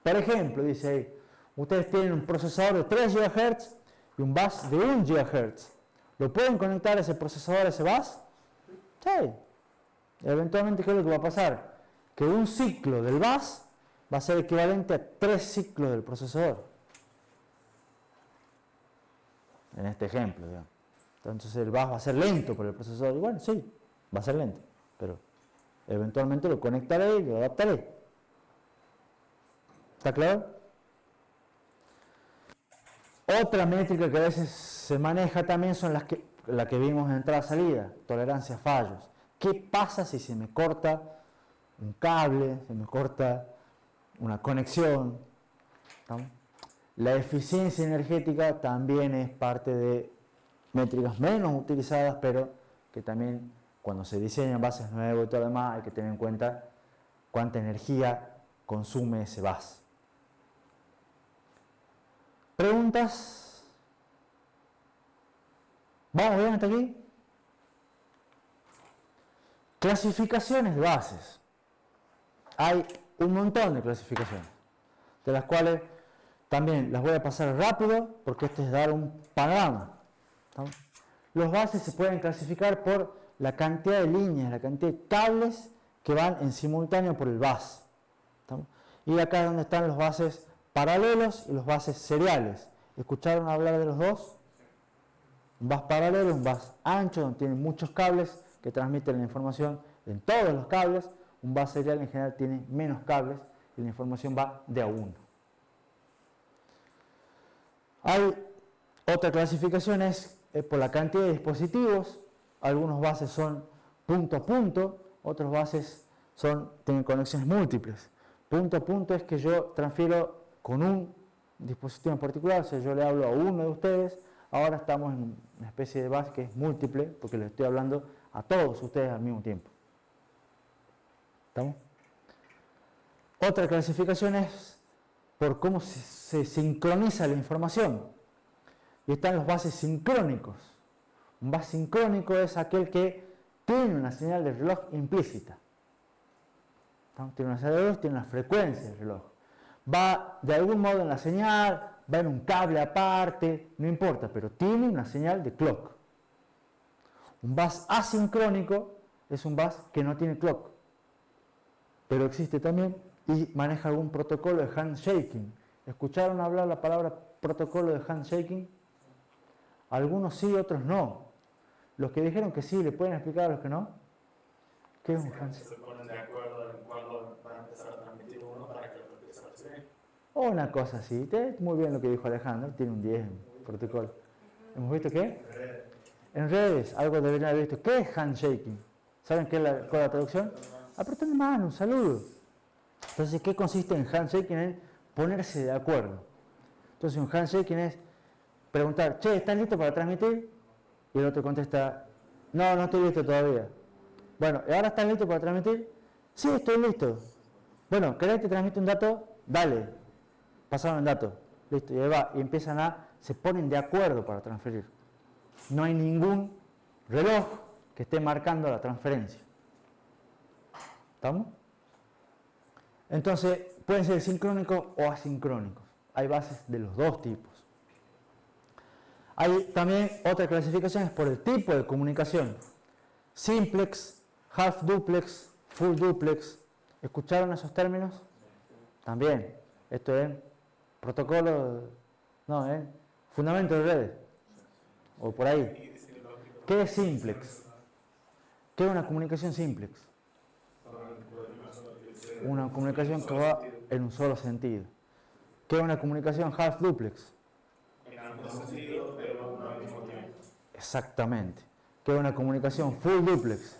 S1: Por ejemplo, dice ahí, ustedes tienen un procesador de 3 GHz y un bus de 1 GHz. ¿Lo pueden conectar ese procesador a ese bus? Sí. Eventualmente, ¿qué es lo que va a pasar? Que un ciclo del bus va a ser equivalente a 3 ciclos del procesador. En este ejemplo, digamos. Entonces el bus va a ser lento por el procesador. Y bueno, sí, va a ser lento, pero eventualmente lo conectaré y lo adaptaré. ¿Está claro? Otra métrica que a veces se maneja también son la que vimos en entrada-salida, tolerancia a fallos. ¿Qué pasa si se me corta un cable, se me corta una conexión. ¿Estamos? La eficiencia energética también es parte de métricas menos utilizadas, pero que también cuando se diseñan bases nuevos y todo lo demás hay que tener en cuenta cuánta energía consume ese bus. ¿Preguntas? ¿Vamos bien hasta aquí? Clasificaciones de bases. Hay un montón de clasificaciones, de las cuales también las voy a pasar rápido porque esto es dar un panorama. ¿Estamos? Los bases se pueden clasificar por la cantidad de líneas, la cantidad de cables que van en simultáneo por el bus. ¿Estamos? Y acá es donde están los bases paralelos y los bases seriales. ¿Escucharon hablar de los dos? Un bus paralelo, un bus ancho, donde tiene muchos cables que transmiten la información en todos los cables. Un bus serial en general tiene menos cables y la información va de a uno. Hay otra clasificación, es por la cantidad de dispositivos. Algunos buses son punto a punto, otros buses tienen conexiones múltiples. Punto a punto es que yo transfiero con un dispositivo en particular, o sea, yo le hablo a uno de ustedes. Ahora estamos en una especie de bus que es múltiple, porque le estoy hablando a todos ustedes al mismo tiempo. ¿Estamos? Otra clasificación es por cómo se sincroniza la información. Y están los buses sincrónicos. Un bus sincrónico es aquel que tiene una señal de reloj implícita. ¿Estamos? Tiene una señal de reloj, tiene una frecuencia de reloj. Va de algún modo en la señal, va en un cable aparte, no importa, pero tiene una señal de clock. Un bus asincrónico es un bus que no tiene clock, pero existe también y maneja algún protocolo de handshaking. ¿Escucharon hablar la palabra protocolo de handshaking? Algunos sí, otros no. Los que dijeron que sí, ¿le pueden explicar a los que no? ¿Qué es un handshaking?
S2: Se ponen de acuerdo en cuándo van a empezar a transmitir uno para que lo empiece a recibir.
S1: O una cosa así. Muy bien lo que dijo Alejandro, tiene un 10 en protocolo. ¿Hemos visto qué? En redes, algo deberían haber visto. ¿Qué es handshaking? ¿Saben cuál es la traducción? Apretón de mano, un saludo. Entonces, ¿qué consiste en handshaking? En ponerse de acuerdo. Entonces, un handshaking es preguntar, che, ¿estás listo para transmitir? Y el otro contesta, no, no estoy listo todavía. Bueno, ¿y ahora estás listo para transmitir? Sí, estoy listo. Bueno, ¿querés que te transmite un dato? Dale. Pasaron el dato. Listo, y ahí va. Y se ponen de acuerdo para transferir. No hay ningún reloj que esté marcando la transferencia. ¿Estamos? Entonces, pueden ser sincrónicos o asincrónicos. Hay bases de los dos tipos. Hay también otra clasificación, es por el tipo de comunicación. Simplex, half duplex, full duplex. ¿Escucharon esos términos? También. Esto es protocolo, no, fundamento de redes. O por ahí. ¿Qué es simplex? ¿Qué es una comunicación simplex? Una comunicación que va en un solo sentido. ¿Qué es una comunicación half duplex?
S2: En ambos sentidos, pero no al mismo tiempo.
S1: Exactamente. ¿Qué es una comunicación full duplex?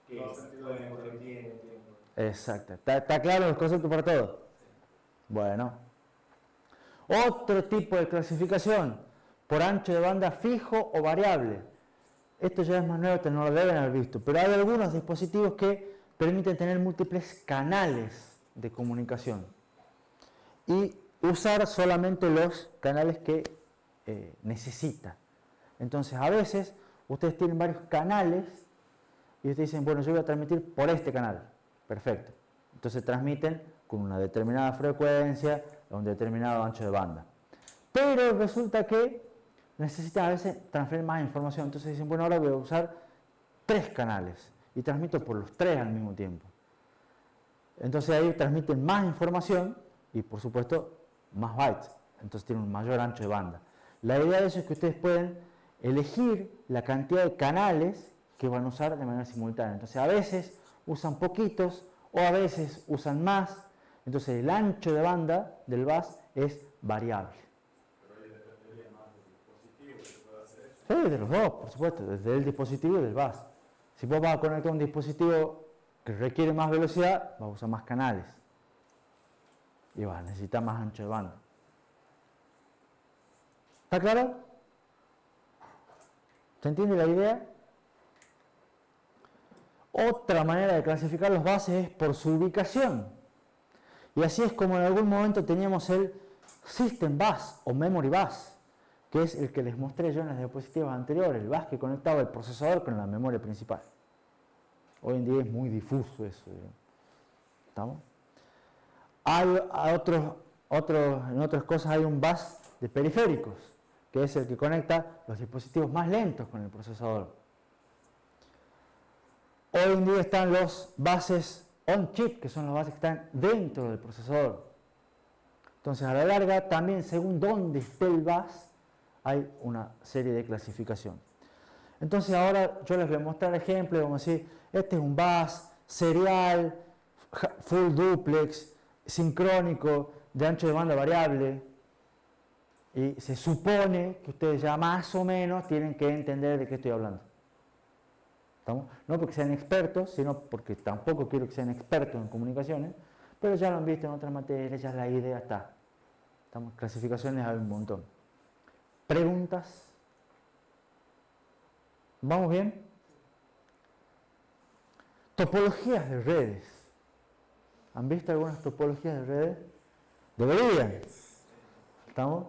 S3: Que pueden convertir en tiempo.
S1: Exacto. ¿Está claro el concepto para todos? Bueno. Otro tipo de clasificación, por ancho de banda fijo o variable. Esto ya es más nuevo, no lo deben haber visto, pero hay algunos dispositivos que permiten tener múltiples canales de comunicación y usar solamente los canales que necesita. Entonces, a veces, ustedes tienen varios canales y ustedes dicen, bueno, yo voy a transmitir por este canal. Perfecto. Entonces, transmiten con una determinada frecuencia, a un determinado ancho de banda. Pero resulta que necesitan a veces transferir más información. Entonces dicen, bueno, ahora voy a usar 3 canales y transmito por los 3 al mismo tiempo. Entonces ahí transmiten más información y, por supuesto, más bytes. Entonces tienen un mayor ancho de banda. La idea de eso es que ustedes pueden elegir la cantidad de canales que van a usar de manera simultánea. Entonces a veces usan poquitos o a veces usan más. Entonces el ancho de banda del bus es variable.
S2: Pero ahí dependería más del dispositivo que pueda hacer eso.
S1: Sí, de los dos, por supuesto, desde el dispositivo y del bus. Si vos vas a conectar un dispositivo que requiere más velocidad, va a usar más canales. Y va a necesitar más ancho de banda. ¿Está claro? ¿Se entiende la idea? Otra manera de clasificar los buses es por su ubicación. Y así es como en algún momento teníamos el System Bus o Memory Bus, que es el que les mostré yo en las diapositivas anteriores, el bus que conectaba el procesador con la memoria principal. Hoy en día es muy difuso eso. ¿Estamos? En otras cosas hay un bus de periféricos, que es el que conecta los dispositivos más lentos con el procesador. Hoy en día están los buses on-chip, que son los buses que están dentro del procesador. Entonces, a la larga, también según dónde esté el bus, hay una serie de clasificación. Entonces, ahora yo les voy a mostrar ejemplos. Vamos a decir, este es un bus serial, full duplex, sincrónico, de ancho de banda variable. Y se supone que ustedes ya más o menos tienen que entender de qué estoy hablando. ¿Estamos? No porque sean expertos, sino porque tampoco quiero que sean expertos en comunicaciones, pero ya lo han visto en otras materias, ya la idea está. ¿Estamos? Clasificaciones hay un montón. ¿Preguntas? ¿Vamos bien? Topologías de redes. ¿Han visto algunas topologías de redes? Deberían. ¿Estamos?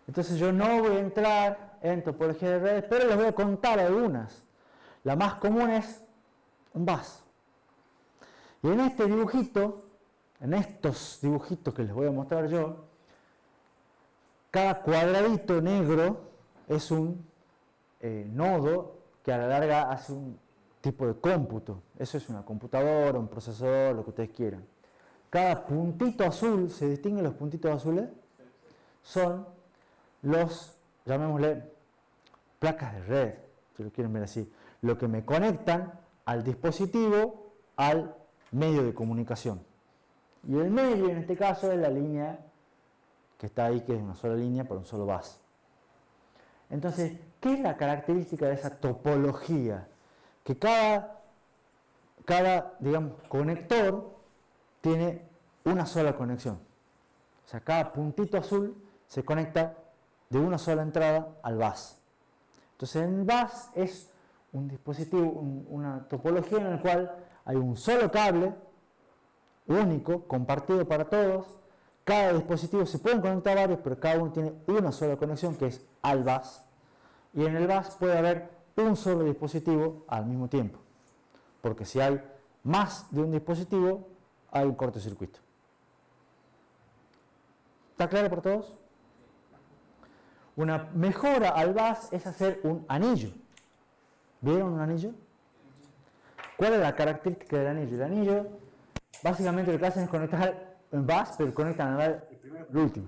S1: Entonces yo no voy a entrar en topologías de redes, pero les voy a contar algunas. La más común es un bus. Y en este dibujito, en estos dibujitos que les voy a mostrar yo, cada cuadradito negro es un nodo que a la larga hace un tipo de cómputo. Eso es una computadora, un procesador, lo que ustedes quieran. Cada puntito azul, ¿se distinguen los puntitos azules? Son los, llamémosle, placas de red, si lo quieren ver así. Lo que me conectan al dispositivo, al medio de comunicación. Y el medio, en este caso, es la línea que está ahí, que es una sola línea para un solo bus. Entonces, ¿qué es la característica de esa topología? Que cada digamos, conector tiene una sola conexión. O sea, cada puntito azul se conecta de una sola entrada al bus. Entonces, el bus es un dispositivo, una topología en la cual hay un solo cable único, compartido para todos. Cada dispositivo se pueden conectar varios, pero cada uno tiene una sola conexión, que es al bus. Y en el bus puede haber un solo dispositivo al mismo tiempo. Porque si hay más de un dispositivo, hay un cortocircuito. ¿Está claro para todos? Una mejora al bus es hacer un anillo. ¿Vieron un anillo? ¿Cuál es la característica del anillo? El anillo, básicamente lo que hacen es conectar en bus, pero conectan el primero con el último.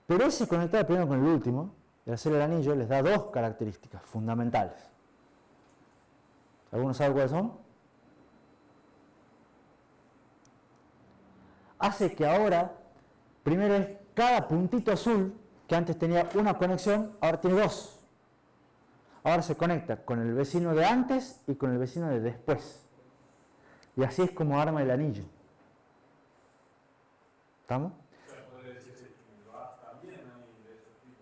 S1: Pero ese conectar el primero con el último, el hacer el anillo, les da dos características fundamentales. ¿Algunos saben cuáles son? Hace que ahora, primero es cada puntito azul, que antes tenía una conexión, ahora tiene dos. Ahora se conecta con el vecino de antes y con el vecino de después. Y así es como arma el anillo. ¿Estamos?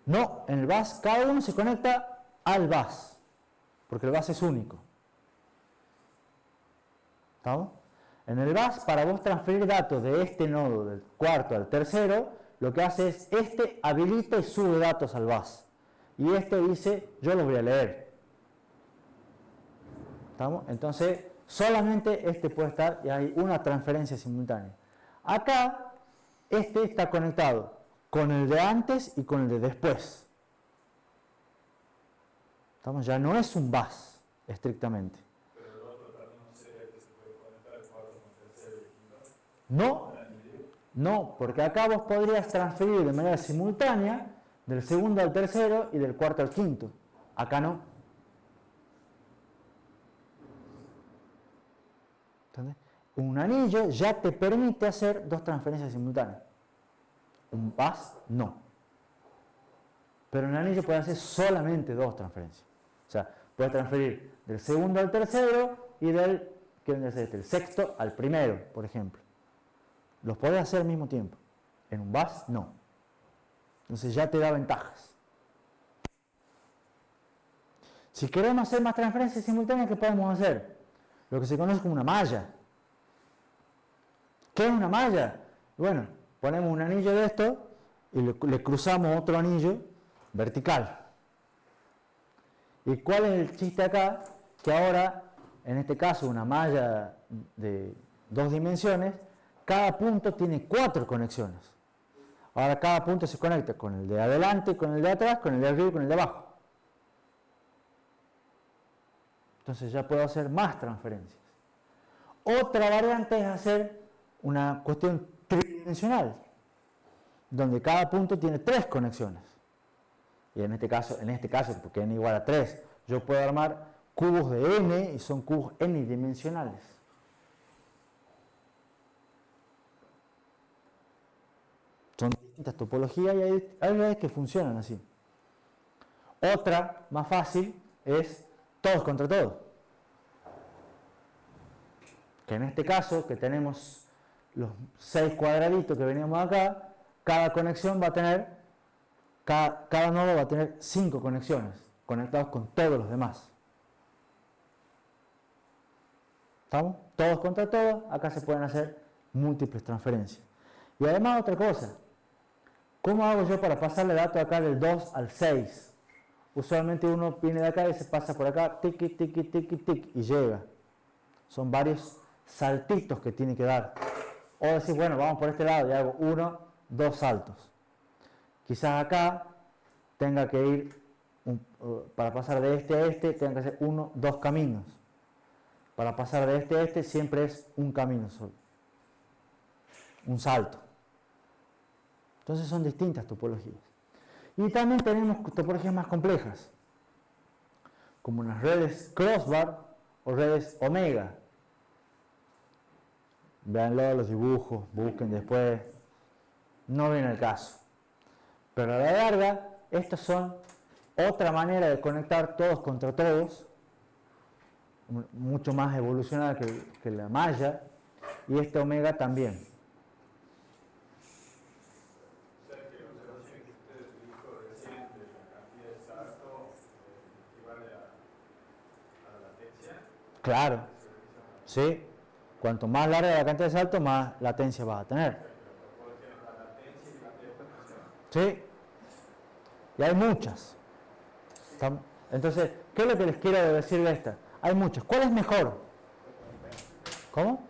S1: No, en el bus cada uno se conecta al bus, porque el bus es único. ¿Estamos? En el bus, para vos transferir datos de este nodo, del cuarto al tercero, lo que hace es, este habilita y sube datos al bus. Y este dice, yo los voy a leer. ¿Estamos? Entonces, solamente este puede estar y hay una transferencia simultánea. Acá, este está conectado con el de antes y con el de después. ¿Estamos? Ya no es un bus, estrictamente.
S2: Pero el otro también no sería que se puede conectar el cuarto con el tercero y el quinto.
S1: No, porque acá vos podrías transferir de manera simultánea del segundo al tercero y del cuarto al quinto. Acá no. ¿Entendés? Un anillo ya te permite hacer dos transferencias simultáneas. Un bus no. Pero un anillo puede hacer solamente dos transferencias. O sea, puede transferir del segundo al tercero y del ¿Qué vendría a ser este? El sexto al primero, por ejemplo. Los podés hacer al mismo tiempo. En un bus, no. Entonces ya te da ventajas. Si queremos hacer más transferencias simultáneas, ¿qué podemos hacer? Lo que se conoce como una malla. ¿Qué es una malla? Bueno, ponemos un anillo de esto y le cruzamos otro anillo vertical. ¿Y cuál es el chiste acá? Que ahora, en este caso, una malla de 2 dimensiones, cada punto tiene 4 conexiones. Ahora cada punto se conecta con el de adelante, con el de atrás, con el de arriba y con el de abajo. Entonces ya puedo hacer más transferencias. Otra variante es hacer una cuestión tridimensional, donde cada punto tiene 3 conexiones. Y en este caso, porque n igual a 3, yo puedo armar cubos de n y son cubos n dimensionales. Son distintas topologías y hay redes que funcionan así. Otra, más fácil, es todos contra todos. Que en este caso, que tenemos los 6 cuadraditos que veníamos acá, cada conexión va a tener, cada nodo va a tener 5 conexiones, conectados con todos los demás. ¿Estamos? Todos contra todos, acá se pueden hacer múltiples transferencias. Y además otra cosa, ¿cómo hago yo para pasarle datos acá del 2 al 6? Usualmente uno viene de acá y se pasa por acá, tiqui, tiqui, tiqui, tiqui, y llega. Son varios saltitos que tiene que dar. O decir, bueno, vamos por este lado y hago 1, 2 saltos. Quizás acá tenga que ir, para pasar de este a este, tenga que hacer 1, 2 caminos. Para pasar de este a este siempre es un camino solo. Un salto. Entonces son distintas topologías. Y también tenemos topologías más complejas, como las redes crossbar o redes omega. Véanlo los dibujos, busquen después, no viene el caso. Pero a la larga, estas son otra manera de conectar todos contra todos, mucho más evolucionada que la malla, y este omega también. Claro, sí. Cuanto más larga la cantidad de saltos, más latencia vas a tener. Sí. Y hay muchas. Entonces, ¿qué es lo que les quiero decir de esta? Hay muchas. ¿Cuál es mejor? ¿Cómo?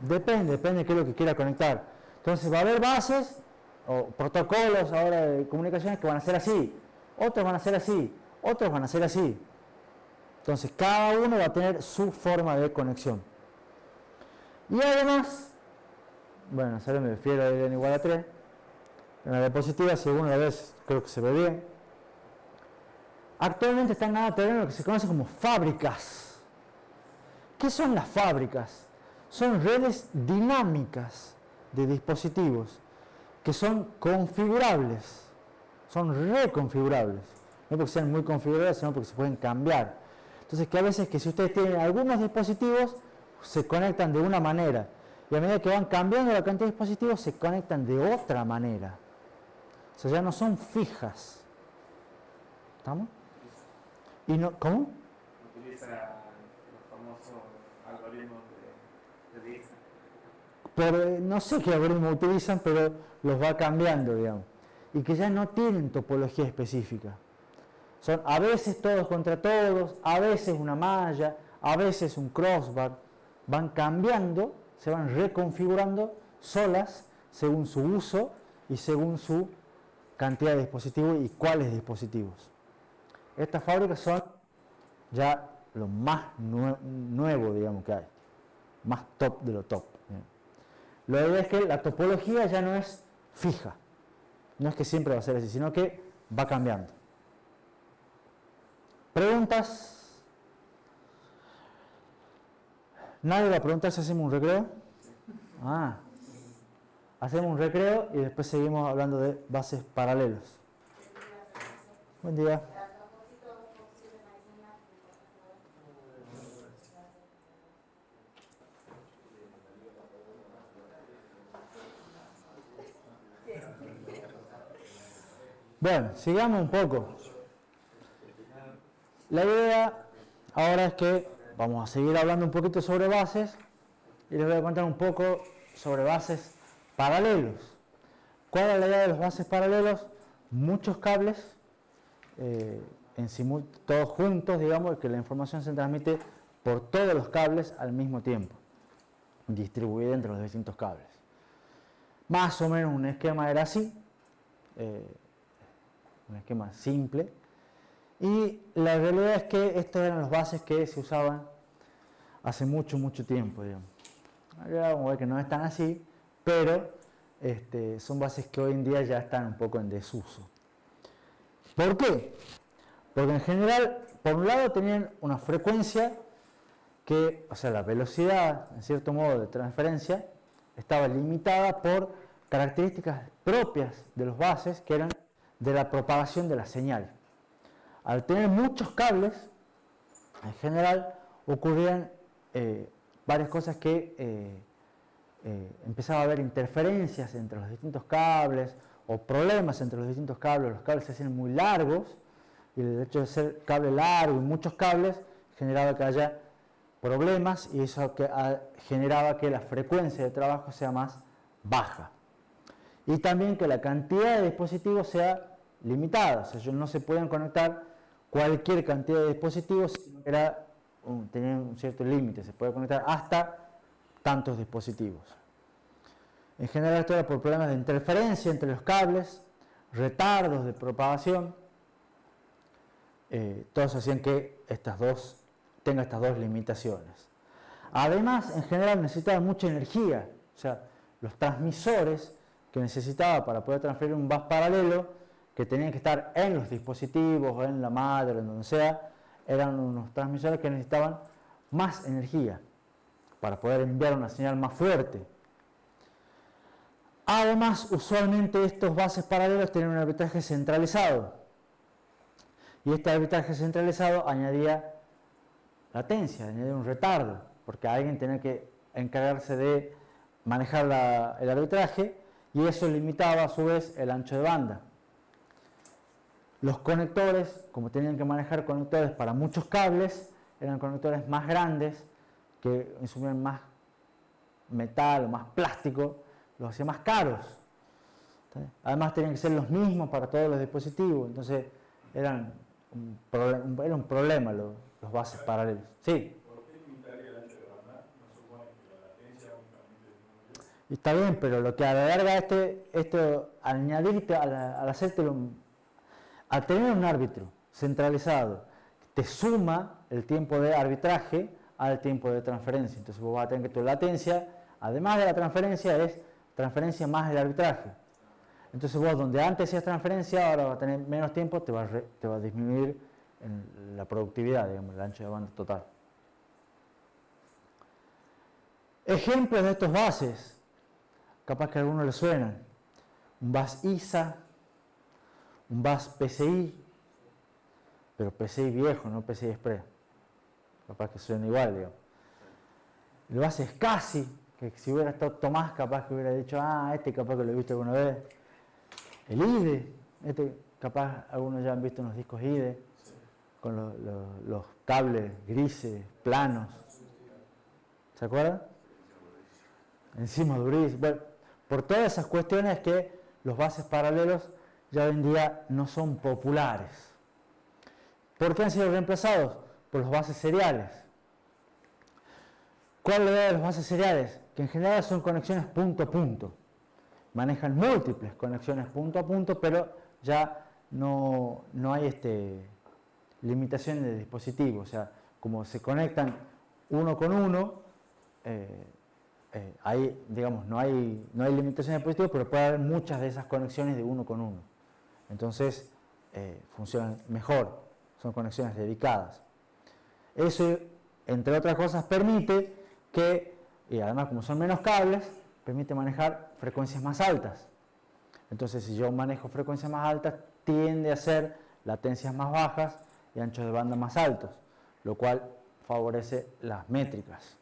S1: Depende de qué es lo que quiera conectar. Entonces va a haber bases o protocolos ahora de comunicaciones que van a ser así. Otros van a ser así. Otros van a ser así. Entonces cada uno va a tener su forma de conexión. Y además, bueno, solo me refiero a n igual a 3. En la diapositiva, si alguna vez creo que se ve bien. Actualmente están dando terreno lo que se conoce como fábricas. ¿Qué son las fábricas? Son redes dinámicas de dispositivos que son configurables, son reconfigurables. No porque sean muy configurables, sino porque se pueden cambiar. Entonces, que a veces que si ustedes tienen algunos dispositivos, se conectan de una manera. Y a medida que van cambiando la cantidad de dispositivos, se conectan de otra manera. O sea, ya no son fijas. ¿Estamos? ¿Y no, cómo?
S3: Utiliza los famosos algoritmos de Dixon.
S1: Pero no sé qué algoritmo utilizan, pero los va cambiando, digamos. Y que ya no tienen topología específica. Son a veces todos contra todos, a veces una malla, a veces un crossbar. Van cambiando, se van reconfigurando solas según su uso y según su cantidad de dispositivos y cuáles dispositivos. Estas fábricas son ya lo más nuevo, digamos, que hay. Más top de lo top. Lo idea es que la topología ya no es fija. No es que siempre va a ser así, sino que va cambiando. ¿Preguntas? ¿Nadie va a preguntar si hacemos un recreo? Ah. Hacemos un recreo y después seguimos hablando de bases paralelos. Buen día. Bueno, sigamos un poco. La idea ahora es que vamos a seguir hablando un poquito sobre bases y les voy a contar un poco sobre bases paralelos. ¿Cuál es la idea de los bases paralelos? Muchos cables, todos juntos, digamos, que la información se transmite por todos los cables al mismo tiempo, distribuida entre los distintos cables. Más o menos un esquema era así, un esquema simple, y la realidad es que estos eran los bases que se usaban hace mucho tiempo, digamos. Ahora vamos a ver que no están así, pero son bases que hoy en día ya están un poco en desuso. ¿Por qué? Porque en general, por un lado tenían una frecuencia que, o sea, la velocidad, en cierto modo, de transferencia, estaba limitada por características propias de los bases que eran de la propagación de la señal. Al tener muchos cables, en general, ocurrían varias cosas que empezaba a haber interferencias entre los distintos cables o problemas entre los distintos cables. Los cables se hacían muy largos y el hecho de ser cable largo y muchos cables generaba que haya problemas y eso generaba que la frecuencia de trabajo sea más baja. Y también que la cantidad de dispositivos sea limitada, o sea, ellos no se pueden conectar cualquier cantidad de dispositivos, sino que tenían un cierto límite, se puede conectar hasta tantos dispositivos. En general esto era por problemas de interferencia entre los cables, retardos de propagación, todos hacían que tenga estas dos limitaciones. Además, en general necesitaban mucha energía, o sea, los transmisores que necesitaba para poder transferir un bus paralelo, que tenían que estar en los dispositivos o en la madre, en donde sea, eran unos transmisores que necesitaban más energía para poder enviar una señal más fuerte. Además, usualmente estos bases paralelos tenían un arbitraje centralizado y este arbitraje centralizado añadía latencia, añadía un retardo, porque alguien tenía que encargarse de manejar el arbitraje y eso limitaba a su vez el ancho de banda. Los conectores, como tenían que manejar conectores para muchos cables, eran conectores más grandes que consumían más metal o más plástico, los hacía más caros. Además tenían que ser los mismos para todos los dispositivos, entonces era un problema los bases paralelos. Sí.
S2: ¿Por qué limitar el ancho de banda? No supone que la latencia únicamente disminuye.
S1: Está bien, pero lo que a la larga esto añadirte, al tener un árbitro centralizado, te suma el tiempo de arbitraje al tiempo de transferencia. Entonces vos vas a tener que tu latencia, además de la transferencia, es transferencia más el arbitraje. Entonces vos, donde antes hacías transferencia, ahora vas a tener menos tiempo, te va a disminuir en la productividad, digamos, el ancho de banda total. Ejemplos de estos bases, capaz que a algunos les suenan. Un bus ISA, un bus PCI, pero PCI viejo, no PCI Express. Capaz que suena igual, digamos. El bus SCSI, que si hubiera estado Tomás, capaz que hubiera dicho, capaz que lo he visto alguna vez. El IDE, capaz algunos ya han visto unos discos IDE, con los cables grises, planos. ¿Se acuerdan? Encima durísimo. Bueno, por todas esas cuestiones que los bases paralelos ya hoy en día no son populares. ¿Por qué han sido reemplazados? Por los bases seriales. ¿Cuál es la idea de los bases seriales? Que en general son conexiones punto a punto. Manejan múltiples conexiones punto a punto, pero ya no hay limitaciones de dispositivos. O sea, como se conectan uno con uno, digamos, no hay limitaciones de dispositivos, pero puede haber muchas de esas conexiones de uno con uno. Entonces, funcionan mejor, son conexiones dedicadas. Eso, entre otras cosas, permite que, y además como son menos cables, permite manejar frecuencias más altas. Entonces, si yo manejo frecuencias más altas, tiende a ser latencias más bajas y anchos de banda más altos, lo cual favorece las métricas.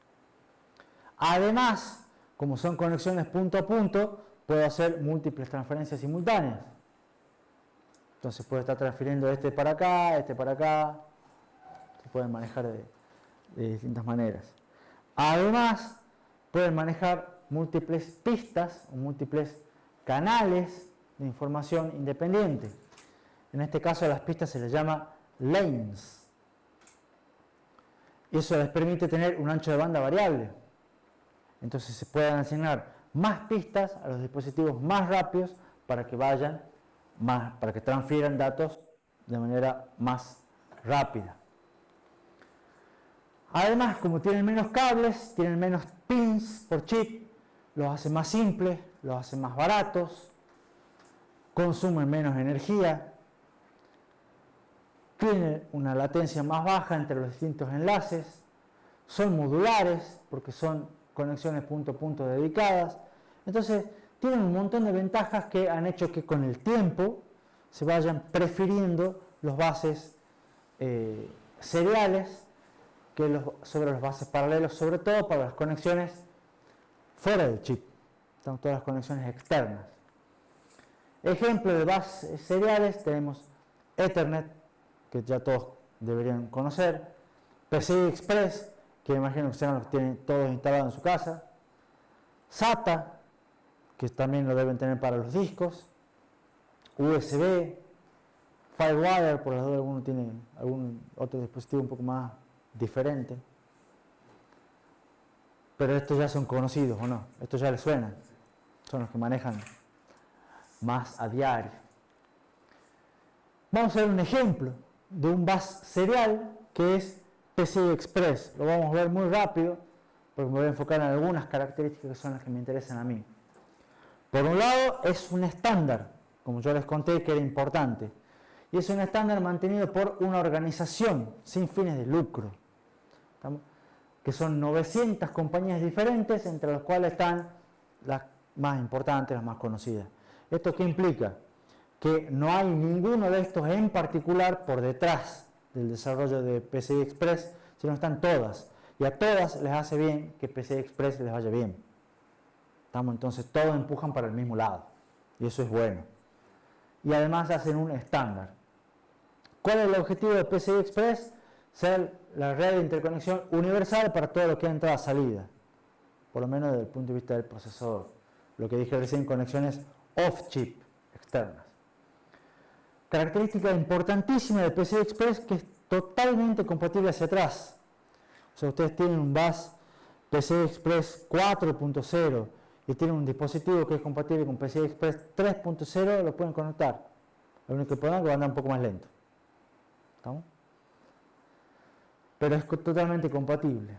S1: Además, como son conexiones punto a punto, puedo hacer múltiples transferencias simultáneas. Entonces puede estar transfiriendo este para acá, este para acá. Se pueden manejar de distintas maneras. Además, pueden manejar múltiples pistas o múltiples canales de información independiente. En este caso a las pistas se les llama lanes. Y eso les permite tener un ancho de banda variable. Entonces se pueden asignar más pistas a los dispositivos más rápidos para que para que transfieran datos de manera más rápida. Además, como tienen menos cables, tienen menos pins por chip, los hace más simples, los hace más baratos, consumen menos energía, tienen una latencia más baja entre los distintos enlaces, son modulares porque son conexiones punto a punto dedicadas. Entonces, tienen un montón de ventajas que han hecho que con el tiempo se vayan prefiriendo los bases seriales sobre los bases paralelos, sobre todo para las conexiones fuera del chip. Están todas las conexiones externas. Ejemplo de bases seriales tenemos Ethernet, que ya todos deberían conocer, PCI Express, que imagino que sean los que tienen todos instalados en su casa, SATA, que también lo deben tener para los discos, USB, FireWire, por las dudas alguno tiene algún otro dispositivo un poco más diferente. Pero estos ya son conocidos, ¿o no? Estos ya les suenan. Son los que manejan más a diario. Vamos a ver un ejemplo de un bus serial que es PCI Express. Lo vamos a ver muy rápido porque me voy a enfocar en algunas características que son las que me interesan a mí. Por un lado, es un estándar, como yo les conté que era importante. Y es un estándar mantenido por una organización sin fines de lucro, que son 900 compañías diferentes, entre las cuales están las más importantes, las más conocidas. ¿Esto qué implica? Que no hay ninguno de estos en particular por detrás del desarrollo de PCI Express, sino están todas. Y a todas les hace bien que PCI Express les vaya bien. Entonces todos empujan para el mismo lado. Y eso es bueno. Y además hacen un estándar. ¿Cuál es el objetivo de PCI Express? Ser la red de interconexión universal para todo lo que entra a salida. Por lo menos desde el punto de vista del procesador. Lo que dije recién, conexiones off-chip externas. Característica importantísima de PCI Express que es totalmente compatible hacia atrás. O sea, ustedes tienen un bus PCI Express 4.0 y tienen un dispositivo que es compatible con PCI Express 3.0, lo pueden conectar. Lo único que pueden es que va a andar un poco más lento. ¿Estamos? Pero es totalmente compatible.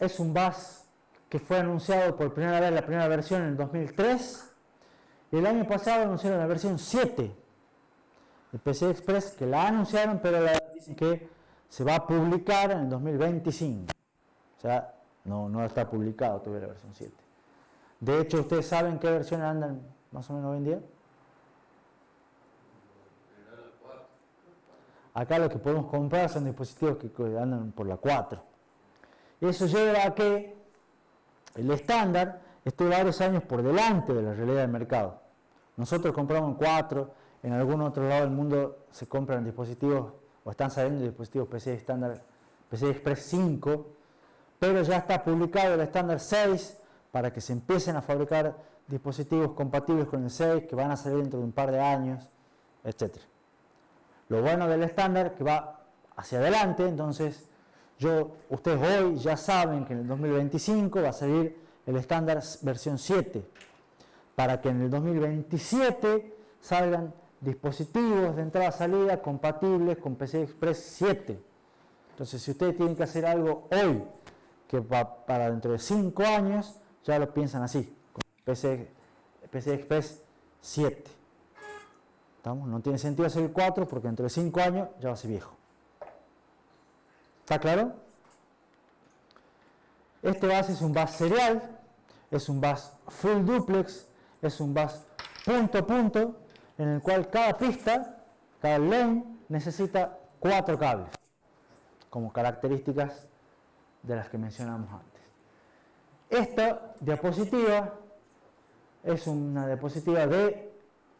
S1: Es un bus que fue anunciado por primera vez, la primera versión en el 2003, y el año pasado anunciaron la versión 7 de PCI Express, que la anunciaron, pero dicen que se va a publicar en el 2025. O sea, no está publicado todavía la versión 7. De hecho, ¿ustedes saben qué versiones andan más o menos hoy en día? Acá lo que podemos comprar son dispositivos que andan por la 4. Y eso lleva a que el estándar esté varios años por delante de la realidad del mercado. Nosotros compramos en 4, en algún otro lado del mundo se compran dispositivos o están saliendo dispositivos PCI estándar, PCI Express 5, pero ya está publicado el estándar 6 para que se empiecen a fabricar dispositivos compatibles con el 6 que van a salir dentro de un par de años, etc. Lo bueno del estándar que va hacia adelante, entonces ustedes hoy ya saben que en el 2025 va a salir el estándar versión 7, para que en el 2027 salgan dispositivos de entrada-salida compatibles con PCI Express 7. Entonces, si ustedes tienen que hacer algo hoy, que va para dentro de 5 años, ya lo piensan así, con PCI Express 7. No tiene sentido hacer el 4 porque dentro de 5 años ya va a ser viejo. ¿Está claro? Este bus es un bus serial, es un bus full duplex, es un bus punto a punto, en el cual cada pista, cada lane, necesita 4 cables, como características de las que mencionamos antes. Esta diapositiva es una diapositiva de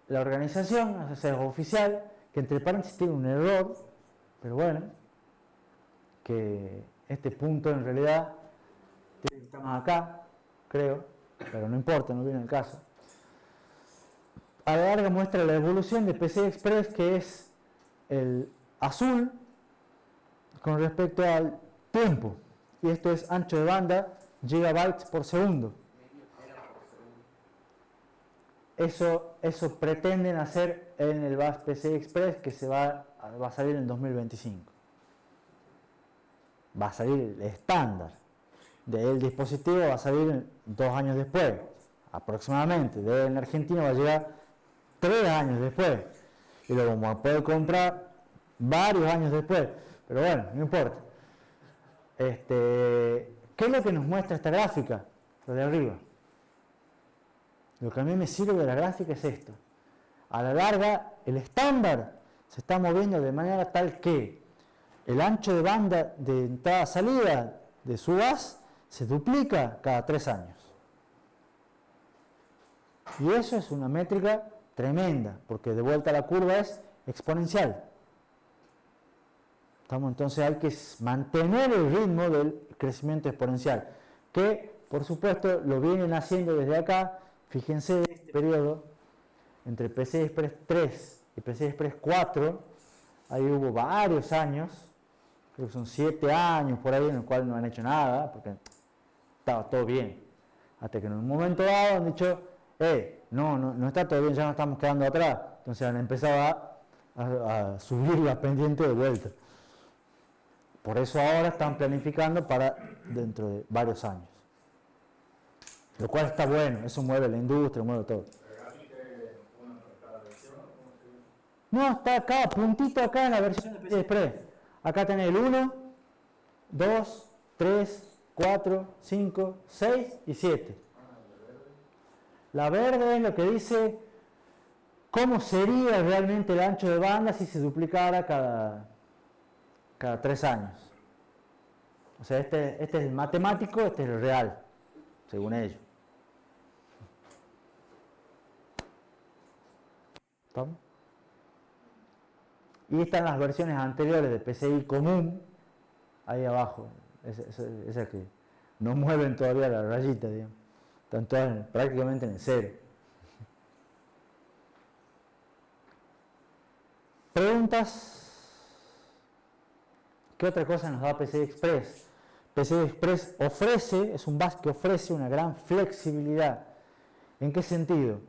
S1: la organización, es oficial, que entre paréntesis tiene un error, pero bueno, que este punto en realidad tiene que estar más acá, creo, pero no importa, no viene el caso. A la larga muestra la evolución de PCI Express, que es el azul con respecto al tiempo, y esto es ancho de banda, gigabytes por segundo. Eso pretenden hacer en el bus PCI Express, que va a salir en 2025. Va a salir el estándar del dispositivo, va a salir 2 años después, aproximadamente. En Argentina va a llegar 3 años después, y lo vamos a poder comprar varios años después, pero bueno, no importa. ¿Qué es lo que nos muestra esta gráfica? Lo de arriba. Lo que a mí me sirve de la gráfica es esto. A la larga, el estándar se está moviendo de manera tal que el ancho de banda de entrada-salida de su bus se duplica cada 3 años. Y eso es una métrica tremenda, porque de vuelta la curva es exponencial. Entonces hay que mantener el ritmo del crecimiento exponencial, que por supuesto lo vienen haciendo desde acá. Fíjense este periodo entre PCI Express 3 y PCI Express 4, ahí hubo varios años, creo que son 7 años por ahí en el cual no han hecho nada, porque estaba todo bien. Hasta que en un momento dado han dicho, no está todo bien, ya nos estamos quedando atrás. Entonces han empezado a subir la pendiente de vuelta. Por eso ahora están planificando para dentro de varios años. Lo cual está bueno, eso mueve la industria, mueve todo. No, está acá, puntito acá en la versión de PCI Express. Acá tenés el 1, 2, 3, 4, 5, 6 y 7. La verde es lo que dice cómo sería realmente el ancho de banda si se duplicara cada 3 años. O sea, este es el matemático, este es el real, según ellos. ¿Estamos? Y están las versiones anteriores de PCI común, ahí abajo, esas que no mueven todavía la rayita, digamos. Están todas prácticamente en el cero. ¿Preguntas? ¿Qué otra cosa nos da PCI Express? PCI Express es un bus que ofrece una gran flexibilidad. ¿En qué sentido?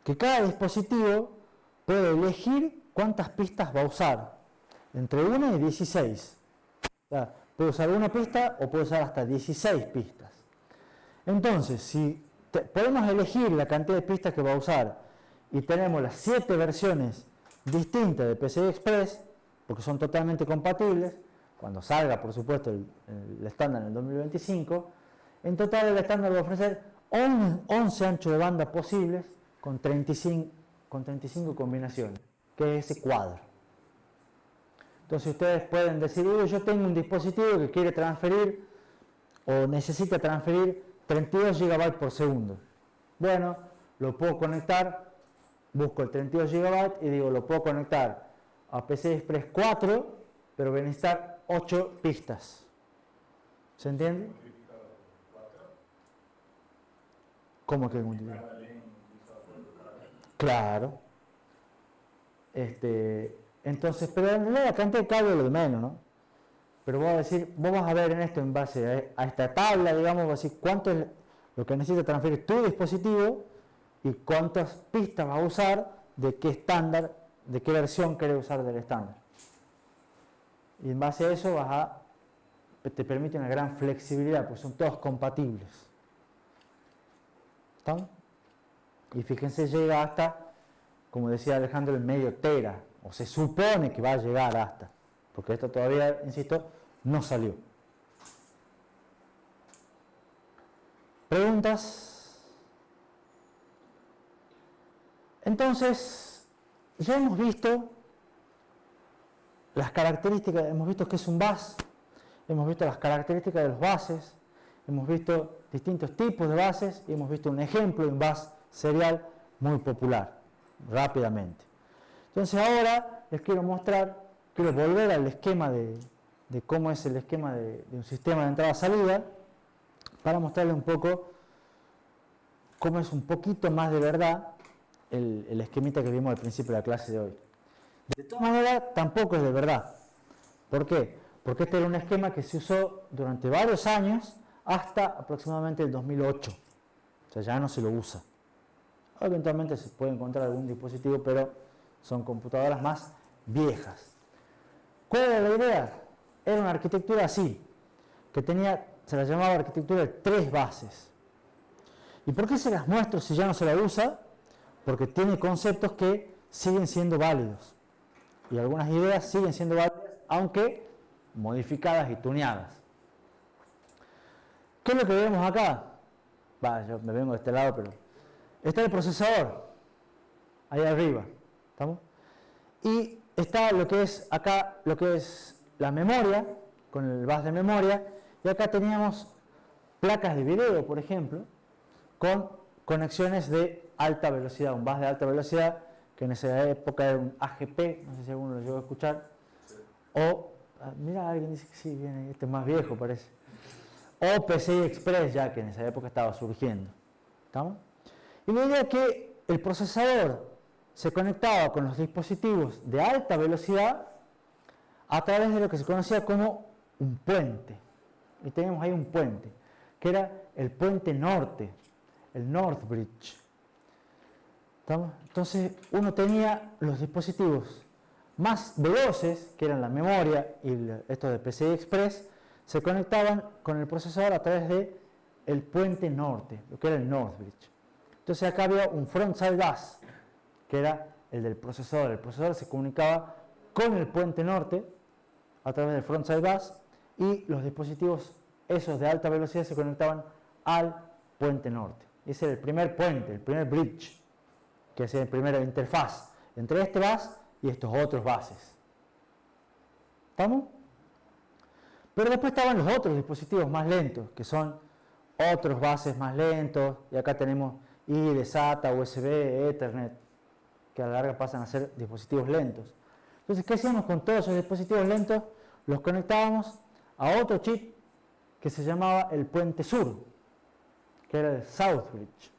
S1: Que cada dispositivo puede elegir cuántas pistas va a usar, entre 1 y 16. O sea, puede usar una pista o puede usar hasta 16 pistas. Entonces, si podemos elegir la cantidad de pistas que va a usar y tenemos las 7 versiones distintas de PCI Express, porque son totalmente compatibles, cuando salga, por supuesto, el estándar en el 2025, en total el estándar va a ofrecer 11 anchos de banda posibles con 35 combinaciones, que es ese cuadro. Entonces ustedes pueden decir, yo tengo un dispositivo que quiere transferir o necesita transferir 32 GB por segundo. Bueno, lo puedo conectar, busco el 32 GB y digo, lo puedo conectar a PCI Express 4, pero voy a necesitar 8 pistas. ¿Se entiende? ¿Cómo que multiplicar? Claro. Entonces, pero en realidad la cantidad de cable es lo de menos, ¿no? Pero vos vas a ver en esto en base a esta tabla, digamos, vas a decir cuánto es lo que necesita transferir tu dispositivo y cuántas pistas vas a usar, de qué estándar, de qué versión querés usar del estándar. Y en base a eso te permite una gran flexibilidad, pues son todos compatibles. ¿Están? Y fíjense, llega hasta, como decía Alejandro, el medio tera, o se supone que va a llegar hasta, porque esto todavía, insisto, no salió. ¿Preguntas? Entonces, ya hemos visto las características, hemos visto que es un bus, hemos visto las características de los buses, hemos visto distintos tipos de buses y hemos visto un ejemplo de un bus serial muy popular, rápidamente. Entonces ahora les quiero mostrar, quiero volver al esquema de cómo es el esquema de un sistema de entrada-salida, para mostrarles un poco cómo es un poquito más de verdad el esquemita que vimos al principio de la clase de hoy. De todas maneras, tampoco es de verdad. ¿Por qué? Porque este era un esquema que se usó durante varios años, hasta aproximadamente el 2008. O sea, ya no se lo usa. Eventualmente se puede encontrar algún dispositivo, pero son computadoras más viejas. ¿Cuál era la idea? Era una arquitectura así, que se la llamaba arquitectura de 3 bases. ¿Y por qué se las muestro si ya no se la usa? Porque tiene conceptos que siguen siendo válidos. Y algunas ideas siguen siendo válidas, aunque modificadas y tuneadas. ¿Qué es lo que vemos acá? Yo me vengo de este lado, pero está el procesador, ahí arriba, ¿estamos? Y está lo que es acá, lo que es la memoria, con el bus de memoria, y acá teníamos placas de video, por ejemplo, con conexiones de alta velocidad, un bus de alta velocidad, que en esa época era un AGP, no sé si alguno lo llegó a escuchar, o, mira, alguien dice que sí, viene, este es más viejo parece, o PCI Express, ya que en esa época estaba surgiendo, ¿estamos? Y la idea es que el procesador se conectaba con los dispositivos de alta velocidad a través de lo que se conocía como un puente. Y tenemos ahí un puente, que era el puente norte, el North Bridge. ¿Estamos? Entonces uno tenía los dispositivos más veloces, que eran la memoria y estos de PCI Express, se conectaban con el procesador a través de el puente norte, lo que era el North Bridge. Entonces acá había un frontside bus, que era el del procesador. El procesador se comunicaba con el puente norte a través del frontside bus y los dispositivos esos de alta velocidad se conectaban al puente norte. Ese era el primer puente, el primer bridge, que hacía la primera interfaz entre este bus y estos otros buses. ¿Estamos? Pero después estaban los otros dispositivos más lentos, que son otros buses más lentos, y acá tenemos ID, SATA, USB, Ethernet, que a la larga pasan a ser dispositivos lentos. Entonces, ¿qué hacíamos con todos esos dispositivos lentos? Los conectábamos a otro chip que se llamaba el puente sur, que era el South Bridge.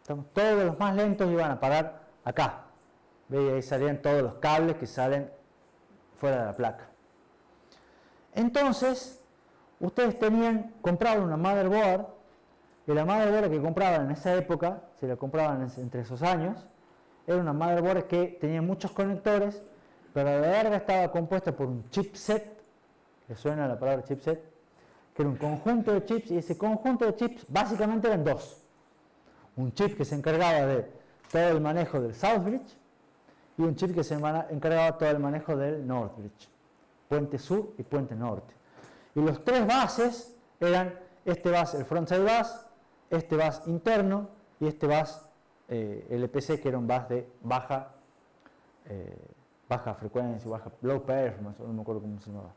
S1: Entonces, todos los más lentos iban a parar acá. ¿Veis? Ahí salían todos los cables que salen fuera de la placa. Entonces, ustedes compraban una motherboard, y la motherboard que compraban en esa época, si la compraban entre esos años, era una motherboard que tenía muchos conectores, pero a la larga estaba compuesta por un chipset, ¿les suena la palabra chipset? Que era un conjunto de chips, y ese conjunto de chips básicamente eran 2. Un chip que se encargaba de todo el manejo del South Bridge, y un chip que se encargaba de todo el manejo del North Bridge. Puente sur y puente norte. Y los 3 buses eran este bus, el frontside bus, este bus interno y este bus LPC, que era un bus de baja frecuencia, low performance, no me acuerdo cómo se llamaba.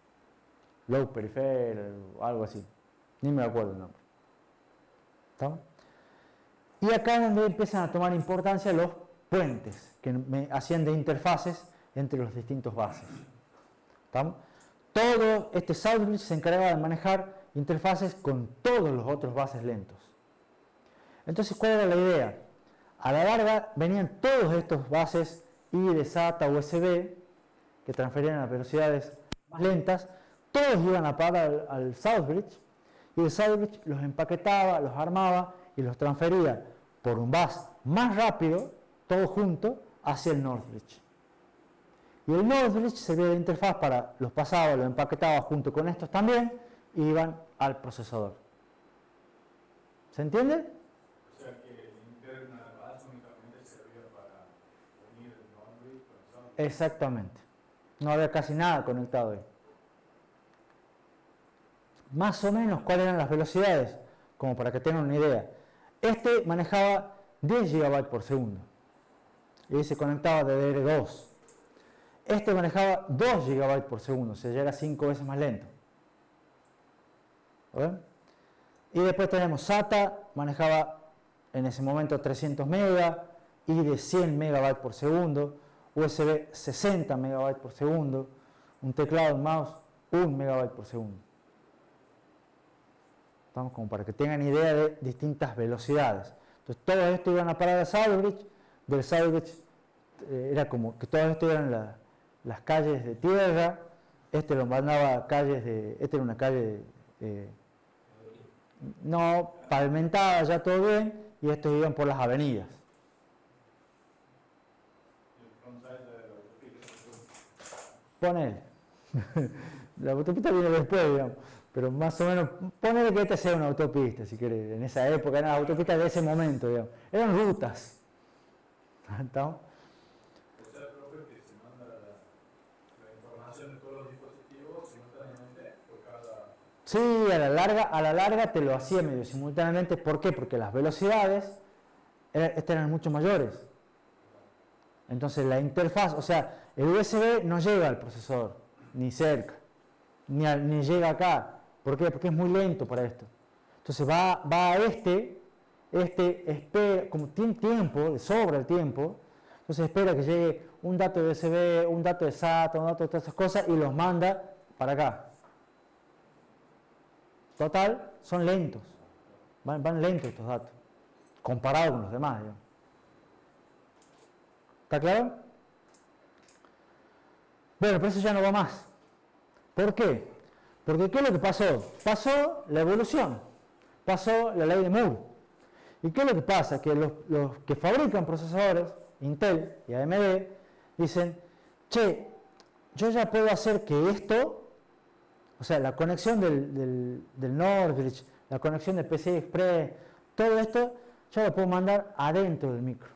S1: Low peripheral, o algo así. Ni me acuerdo el nombre. ¿Estamos? Y acá es donde empiezan a tomar importancia los puentes, que me hacían de interfaces entre los distintos buses. ¿Estamos? Todo este South Bridge se encargaba de manejar interfaces con todos los otros buses lentos. Entonces, ¿cuál era la idea? A la larga venían todos estos buses ID, SATA, USB, que transferían a velocidades más lentas, todos iban a parar al South Bridge, y el South Bridge los empaquetaba, los armaba y los transfería por un bus más rápido, todo junto, hacia el North Bridge. Y el North Bridge servía de interfaz para los pasaba, los empaquetaba junto con estos también, y iban al procesador. ¿Se entiende?
S2: O sea que el interna bus únicamente servía para unir el North Bridge con el South Bridge.
S1: Exactamente. No había casi nada conectado ahí. Más o menos, ¿cuáles eran las velocidades? Como para que tengan una idea. Este manejaba 10 GB por segundo. Y se conectaba de DDR2. Este manejaba 2 GB por segundo, o sea, ya era 5 veces más lento. ¿Ven? Y después tenemos SATA, manejaba en ese momento 300 MB y de 100 MB por segundo. USB 60 MB por segundo, un teclado, un mouse 1 MB por segundo. Estamos como para que tengan idea de distintas velocidades. Entonces todo esto iban a parar a Southbridge, del Southbridge era como que todo esto eran las calles de tierra, este lo mandaba a calles de, esta era una calle no pavimentada, ya todo bien, y estos iban por las avenidas. Ponele. La autopista viene después, digamos, pero más o menos, ponele que esta sea una autopista, si querés, en esa época, eran las autopistas de ese momento, digamos, eran rutas. ¿Estamos?
S2: O sea, profe, que se manda la información de todos los dispositivos simultáneamente por cada...
S1: Sí, a la larga te lo hacía medio simultáneamente. ¿Por qué? Porque las velocidades eran mucho mayores. Entonces la interfaz, o sea, el USB no llega al procesador, ni cerca, ni llega acá. ¿Por qué? Porque es muy lento para esto. Entonces va a espera, como tiene tiempo, le sobra el tiempo, entonces espera que llegue un dato de USB, un dato de SATA, un dato de todas esas cosas y los manda para acá. Total, son lentos, van lentos estos datos, comparado con los demás, digamos. ¿Está claro? Bueno, pero eso ya no va más. ¿Por qué? Porque ¿qué es lo que pasó? Pasó la evolución, pasó la ley de Moore. ¿Y qué es lo que pasa? Que los que fabrican procesadores, Intel y AMD, dicen, che, yo ya puedo hacer que esto, o sea, la conexión del Northbridge, la conexión de PCI Express, todo esto, ya lo puedo mandar adentro del micro.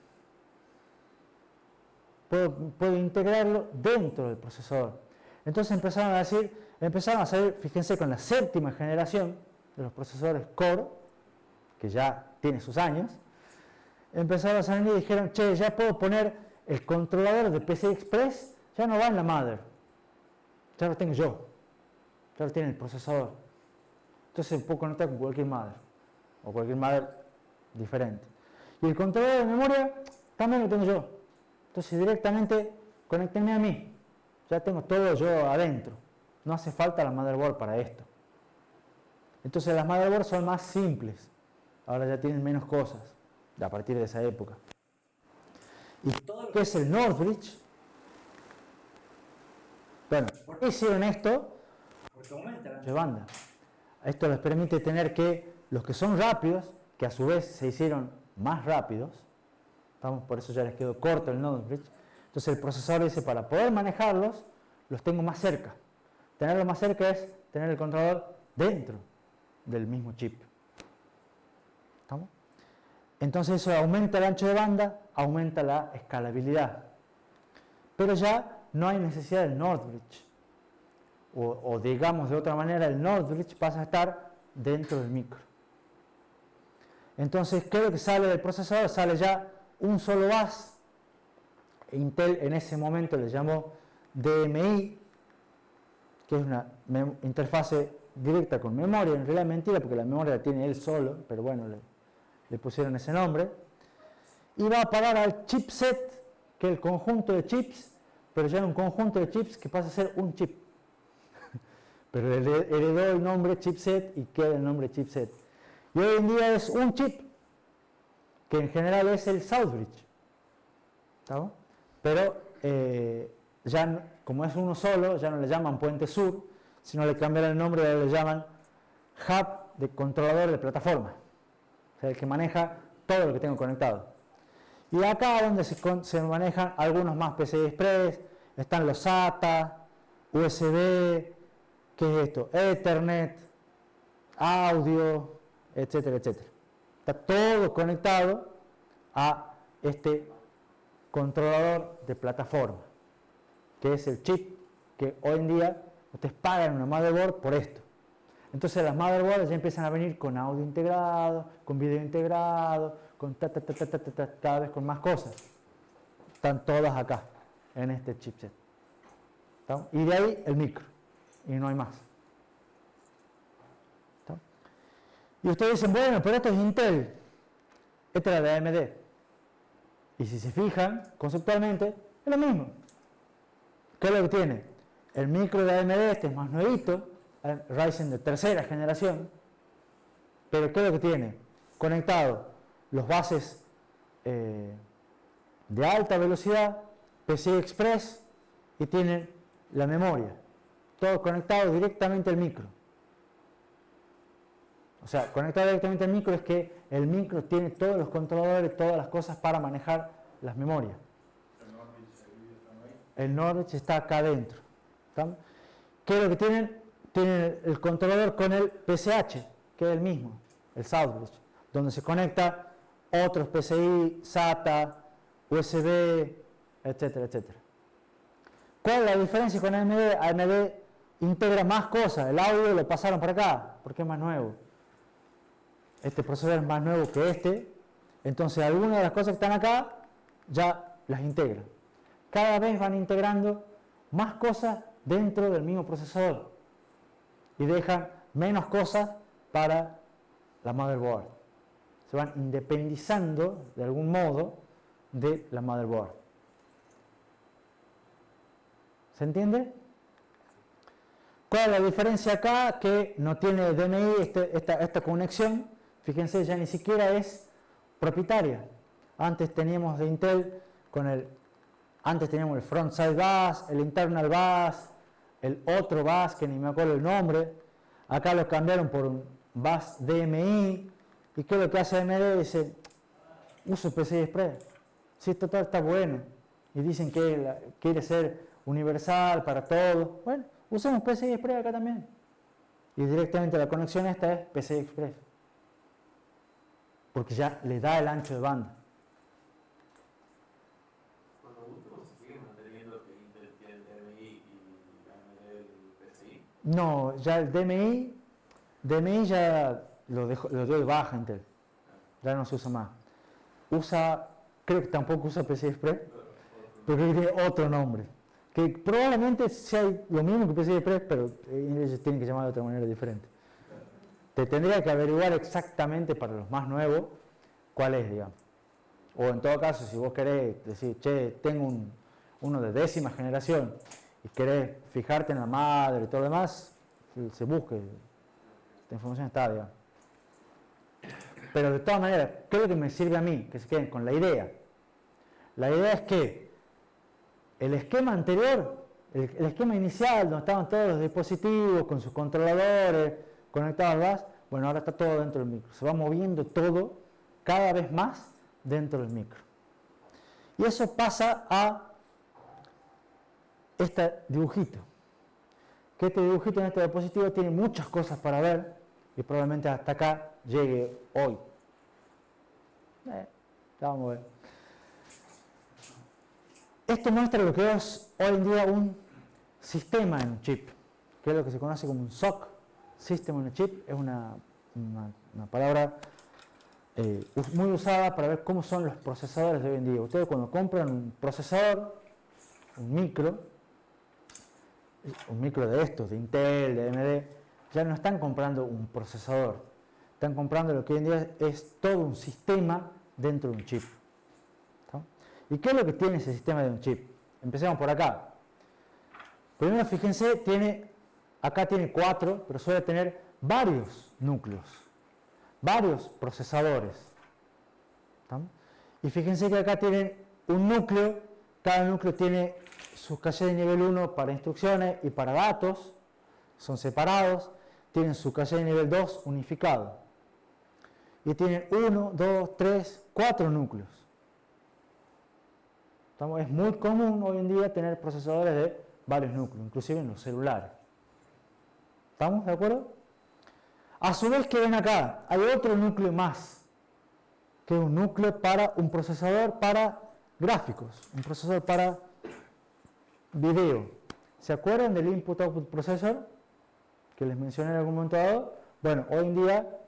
S1: Puedo integrarlo dentro del procesador. Entonces empezaron a salir, fíjense, con la 7ª generación de los procesadores Core, que ya tiene sus años, empezaron a salir y dijeron, che, ya puedo poner el controlador de PCI Express, ya no va en la mother, ya lo tengo yo, ya lo tiene el procesador. Entonces puedo conectar con cualquier mother, o cualquier mother diferente. Y el controlador de memoria también lo tengo yo. Entonces directamente conéctenme a mí, ya tengo todo yo adentro, no hace falta la motherboard para esto. Entonces las motherboards son más simples, ahora ya tienen menos cosas, a partir de esa época. Y todo lo que es el Northbridge, bueno, ¿por qué hicieron esto? Porque aumenta el ancho de banda. Esto les permite tener que los que son rápidos, que a su vez se hicieron más rápidos, por eso ya les quedó corto el Northbridge. Entonces el procesador dice, para poder manejarlos, los tengo más cerca. Tenerlo más cerca es tener el controlador dentro del mismo chip. ¿Estamos? Entonces eso aumenta el ancho de banda, aumenta la escalabilidad. Pero ya no hay necesidad del Northbridge. O digamos de otra manera, el Northbridge pasa a estar dentro del micro. Entonces, ¿qué es lo que sale del procesador? Sale ya un solo bus. Intel en ese momento le llamó DMI, que es una interfase directa con memoria. En realidad es mentira porque la memoria la tiene él solo, pero bueno, le pusieron ese nombre. Y va a parar al chipset, que es el conjunto de chips, pero ya es un conjunto de chips que pasa a ser un chip. Pero heredó el nombre chipset y queda el nombre chipset. Y hoy en día es un chip, que en general es el Southbridge. ¿Estamos? Pero ya como es uno solo, ya no le llaman Puente Sur, sino le cambian el nombre y le llaman Hub de controlador de plataforma. O sea, el que maneja todo lo que tengo conectado. Y acá donde se manejan algunos más PCI Express, están los SATA, USB, ¿qué es esto? Ethernet, audio, etcétera, etcétera. Está todo conectado a este controlador de plataforma, que es el chip que hoy en día ustedes pagan una motherboard por esto. Entonces las motherboards ya empiezan a venir con audio integrado, con video integrado, con cada vez con más cosas. Están todas acá, en este chipset. ¿Está? Y de ahí el micro, y no hay más. ¿Está? Y ustedes dicen, bueno, pero esto es Intel, esta es la de AMD. Y si se fijan, conceptualmente, Es lo mismo. ¿Qué es lo que tiene? El micro de AMD, este es más nuevito, Ryzen de tercera generación, pero ¿qué es lo que tiene? Conectado los bases de alta velocidad, PCI Express, y tienen la memoria. Todo conectado directamente al micro. O sea, conectado directamente al micro es que el micro tiene todos los controladores, todas las cosas para manejar las memorias. El Norwich está acá adentro. ¿Está? ¿Qué es lo que tienen? Tienen el controlador con el PCH, que es el mismo, el Southbridge, donde se conecta otros PCI, SATA, USB, etcétera, etcétera. ¿Cuál es la diferencia con AMD? AMD integra más cosas. El audio lo pasaron para acá, porque es más nuevo. Este procesador es más nuevo que este. Entonces, algunas de las cosas que están acá ya las integran. Cada vez van integrando más cosas dentro del mismo procesador y dejan menos cosas para la motherboard. Se van independizando de algún modo de la motherboard. ¿Se entiende? ¿Cuál es la diferencia acá? Que no tiene DMI esta conexión. Fíjense, ya ni siquiera es propietaria. Antes teníamos de Intel antes teníamos el frontside bus, el internal bus, el otro bus que ni me acuerdo el nombre. Acá lo cambiaron por un bus DMI. ¿Y qué es lo que hace AMD? Dice, uso PCI Express. Sí, total está bueno. Y dicen que quiere ser universal para todos. Bueno, usemos PCI Express acá también. Y directamente la conexión esta es PCI Express. Porque ya le da el ancho de banda.
S3: Cuando último se sigue manteniendo que Intel tiene el DMI y AMD el PCI.
S1: No, ya el DMI ya lo dio de baja Intel. Ya no se usa más. Creo que tampoco usa PCI Express, pero creo que tiene otro nombre. Que probablemente sea lo mismo que PCI Express, pero ellos tienen que llamar de otra manera diferente. Te tendría que averiguar exactamente para los más nuevos cuál es, digamos. O en todo caso, si vos querés decir, che, tengo uno de 10ª generación y querés fijarte en la madre y todo lo demás, se busque. Esta información está, digamos. Pero de todas maneras, ¿qué es lo que me sirve a mí? Que se queden con la idea. La idea es que el esquema anterior, el esquema inicial, donde estaban todos los dispositivos con sus controladores conectados al bus, bueno, ahora está todo dentro del micro. Se va moviendo todo cada vez más dentro del micro. Y eso pasa a este dibujito. Que este dibujito en este dispositivo tiene muchas cosas para ver y probablemente hasta acá llegue hoy. Ya vamos a ver. Esto muestra lo que es hoy en día un sistema en un chip, que es lo que se conoce como un SoC, System on a Chip. Es una palabra muy usada para ver cómo son los procesadores de hoy en día. Ustedes cuando compran un procesador, un micro de estos, de Intel, de AMD, ya no están comprando un procesador, están comprando lo que hoy en día es todo un sistema dentro de un chip. ¿Está? ¿Y qué es lo que tiene ese sistema de un chip? Empecemos por acá. Primero fíjense, acá tiene 4, pero suele tener varios núcleos, varios procesadores. ¿Está? Y fíjense que acá tienen un núcleo, cada núcleo tiene sus caché de nivel 1 para instrucciones y para datos, son separados, tienen su caché de nivel 2 unificado. Y tienen 1, 2, 3, 4 núcleos. Es muy común hoy en día tener procesadores de varios núcleos, inclusive en los celulares. ¿Estamos de acuerdo? A su vez, ¿qué ven acá? Hay otro núcleo más, que es un núcleo para un procesador para gráficos, un procesador para video. ¿Se acuerdan del Input-Output Processor que les mencioné en algún momento dado? Bueno, hoy en día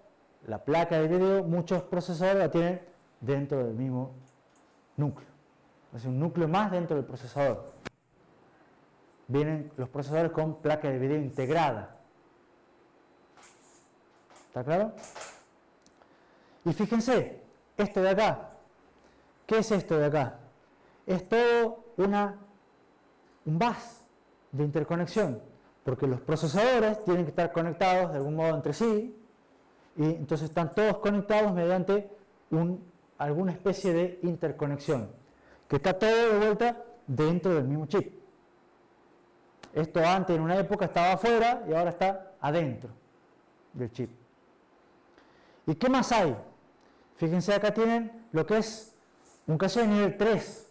S1: la placa de video, muchos procesadores la tienen dentro del mismo núcleo. Es un núcleo más dentro del procesador. Vienen los procesadores con placa de video integrada. ¿Está claro? Y fíjense, esto de acá. ¿Qué es esto de acá? es todo un bus de interconexión, porque los procesadores tienen que estar conectados de algún modo entre sí, y entonces están todos conectados mediante alguna especie de interconexión, que está todo de vuelta dentro del mismo chip. Esto antes en una época estaba afuera y ahora está adentro del chip. ¿Y qué más hay? Fíjense, acá tienen lo que es un caché de nivel 3.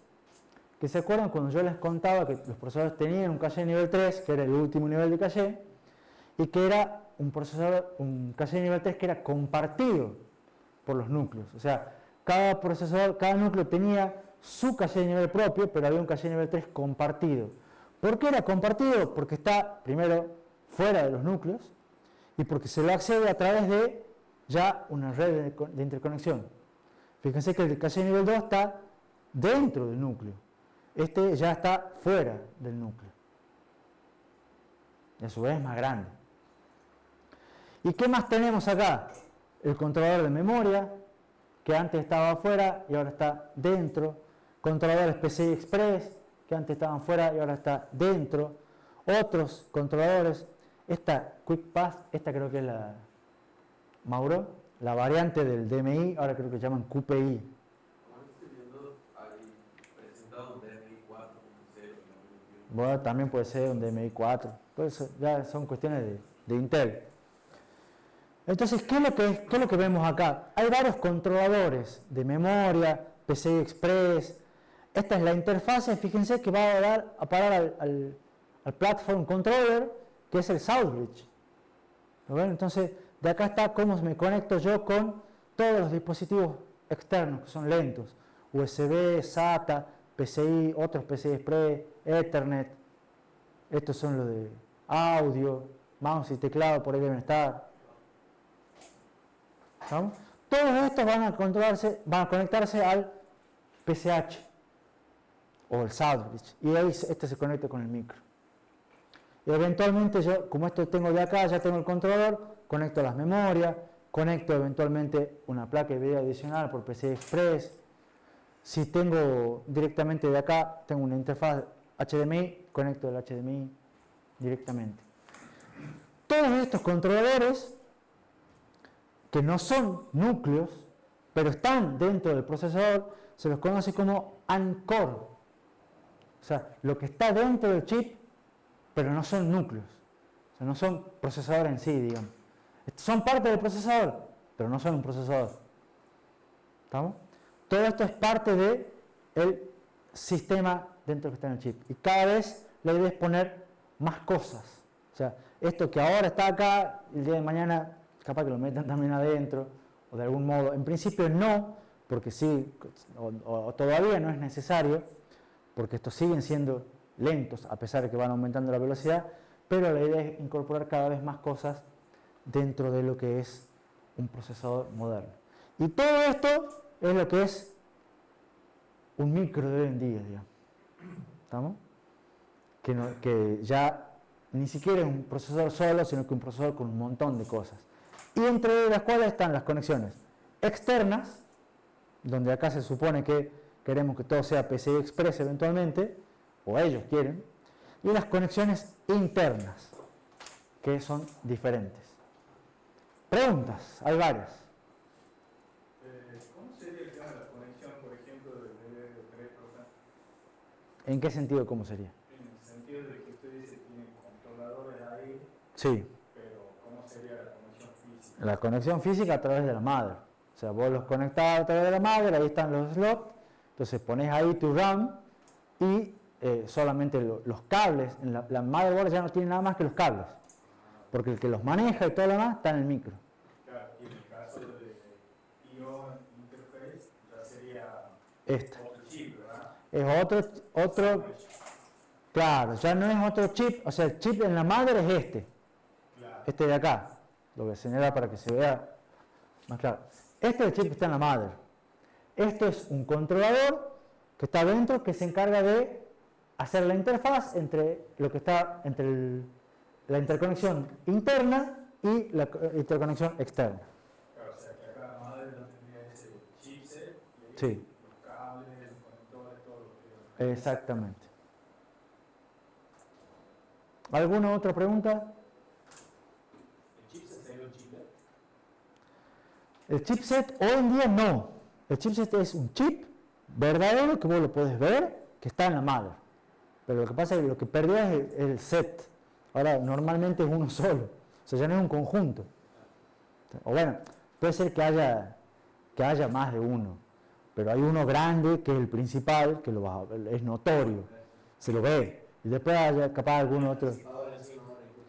S1: Que se acuerdan cuando yo les contaba que los procesadores tenían un caché de nivel 3, que era el último nivel de caché, y que era un caché de nivel 3 que era compartido por los núcleos. O sea, cada núcleo tenía su caché de nivel propio, pero había un caché de nivel 3 compartido. ¿Por qué era compartido? Porque está, primero, fuera de los núcleos, y porque se lo accede a través de ya una red de interconexión. Fíjense que el caché de nivel 2 está dentro del núcleo. Este ya está fuera del núcleo. Y a su vez es más grande. ¿Y qué más tenemos acá? El controlador de memoria, que antes estaba afuera y ahora está dentro. Controladores PCI Express, que antes estaban fuera y ahora está dentro. Otros controladores. Esta Quick Path, esta creo que es la Mauro, la variante del DMI, ahora creo que llaman QPI. Bueno, también puede ser un DMI 4, pues ya son cuestiones de Intel. Entonces, ¿qué es lo que vemos acá? Hay varios controladores de memoria, PCI Express. Esta es la interfase, fíjense que va a parar al Platform Controller, que es el Southbridge. ¿Lo ven? Entonces, de acá está cómo me conecto yo con todos los dispositivos externos que son lentos. USB, SATA, PCI, otros PCI Express, Ethernet. Estos son los de audio, mouse y teclado, por ahí deben estar. ¿Vamos? Todos estos van a conectarse al PCH o el Southbridge, y ahí este se conecta con el micro. Y eventualmente yo, como esto tengo de acá, ya tengo el controlador, conecto las memorias, conecto eventualmente una placa de video adicional por PCI Express. Si tengo directamente de acá, tengo una interfaz HDMI, conecto el HDMI directamente. Todos estos controladores, que no son núcleos, pero están dentro del procesador, se los conoce como ANCOR. O sea, lo que está dentro del chip, pero no son núcleos. O sea, no son procesador en sí, digamos. Son parte del procesador, pero no son un procesador. ¿Estamos? Todo esto es parte del sistema dentro que está en el chip. Y cada vez la idea es poner más cosas. O sea, esto que ahora está acá, el día de mañana capaz que lo metan también adentro, o de algún modo. En principio no, porque sí, o todavía no es necesario, porque estos siguen siendo lentos, a pesar de que van aumentando la velocidad, pero la idea es incorporar cada vez más cosas dentro de lo que es un procesador moderno. Y todo esto es lo que es un micro de hoy en día, digamos. ¿Estamos? Que ya ni siquiera es un procesador solo, sino que un procesador con un montón de cosas. Y entre las cuales están las conexiones externas, donde acá se supone que queremos que todo sea PCI Express eventualmente, o ellos quieren, y las conexiones internas, que son diferentes. Preguntas, hay varias.
S2: ¿Cómo sería el tema de la conexión, por ejemplo, del DDR3?
S1: ¿En qué sentido cómo sería?
S2: En el sentido de que usted dice que tienen controladores ahí,
S1: Sí.
S2: pero ¿cómo sería la conexión física?
S1: La conexión física a través de la madre. O sea, vos los conectás a través de la madre, ahí están los slots, entonces pones ahí tu RAM y solamente los cables, en la motherboard ya no tiene nada más que los cables, porque el que los maneja y todo lo demás está en el micro.
S2: Claro, y en el caso de IO Interface ya sería
S1: Esta.
S2: otro chip, ¿verdad?
S1: Es otro, claro, ya no es otro chip, o sea, el chip en la madre es
S2: Claro.
S1: este de acá, lo voy a señalar para que se vea más claro. Este es el chip que está en la madre. Esto es un controlador que está dentro, que se encarga de hacer la interfaz entre lo que está entre la interconexión interna y la interconexión externa.
S2: Claro, o sea que acá la madre no tendría ese chipset, y ahí
S1: Sí.
S2: los cables, los conectores, todo lo que
S1: Exactamente. ¿Alguna otra pregunta?
S2: ¿El chipset sería un chiplet?
S1: El chipset hoy en día no. El chipset es un chip verdadero que vos lo podés ver, que está en la madre. Pero lo que pasa es que lo que perdió es el set. Ahora, normalmente es uno solo. O sea, ya no es un conjunto. O bueno, puede ser que haya más de uno. Pero hay uno grande, que es el principal, que es notorio. Se lo ve. Y después haya capaz algún otro.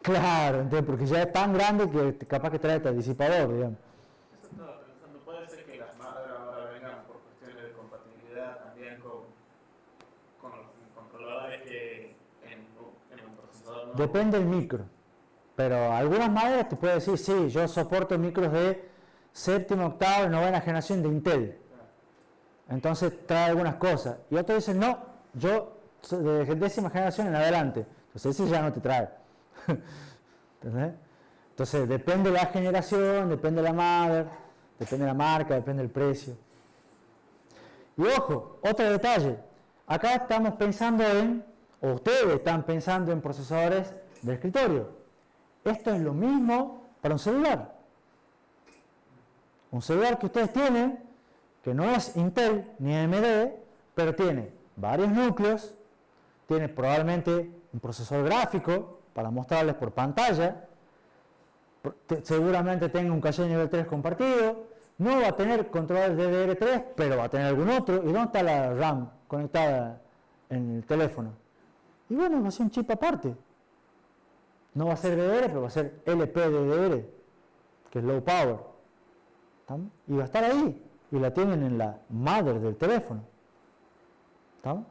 S1: Claro, entonces, porque ya es tan grande que capaz que trae hasta el disipador, digamos.
S2: Eso estaba pensando, puede ser que las madres ahora vengan por cuestiones de compatibilidad también con los controladores que en un procesador nuevo.
S1: Depende del micro. Pero algunas madres te pueden decir, sí, yo soporto micros de séptima, octava y novena generación de Intel. Entonces trae algunas cosas. Y otros dicen, no, yo de décima generación en adelante. Entonces ese ya no te trae. ¿Entendés? Entonces depende de la generación, depende de la madre, depende de la marca, depende del precio. Y ojo, otro detalle. Acá estamos pensando o ustedes están pensando en procesadores de escritorio. Esto es lo mismo para un celular. Un celular que ustedes tienen, que no es Intel ni AMD, pero tiene varios núcleos, tiene probablemente un procesador gráfico para mostrarles por pantalla, seguramente tenga un caché nivel 3 compartido, no va a tener controlador DDR3, pero va a tener algún otro. ¿Y dónde está la RAM conectada en el teléfono? Y bueno, va a ser un chip aparte. No va a ser DDR, pero va a ser LPDDR, que es Low Power. ¿Estamos? Y va a estar ahí. Y la tienen en la madre del teléfono. ¿Estamos?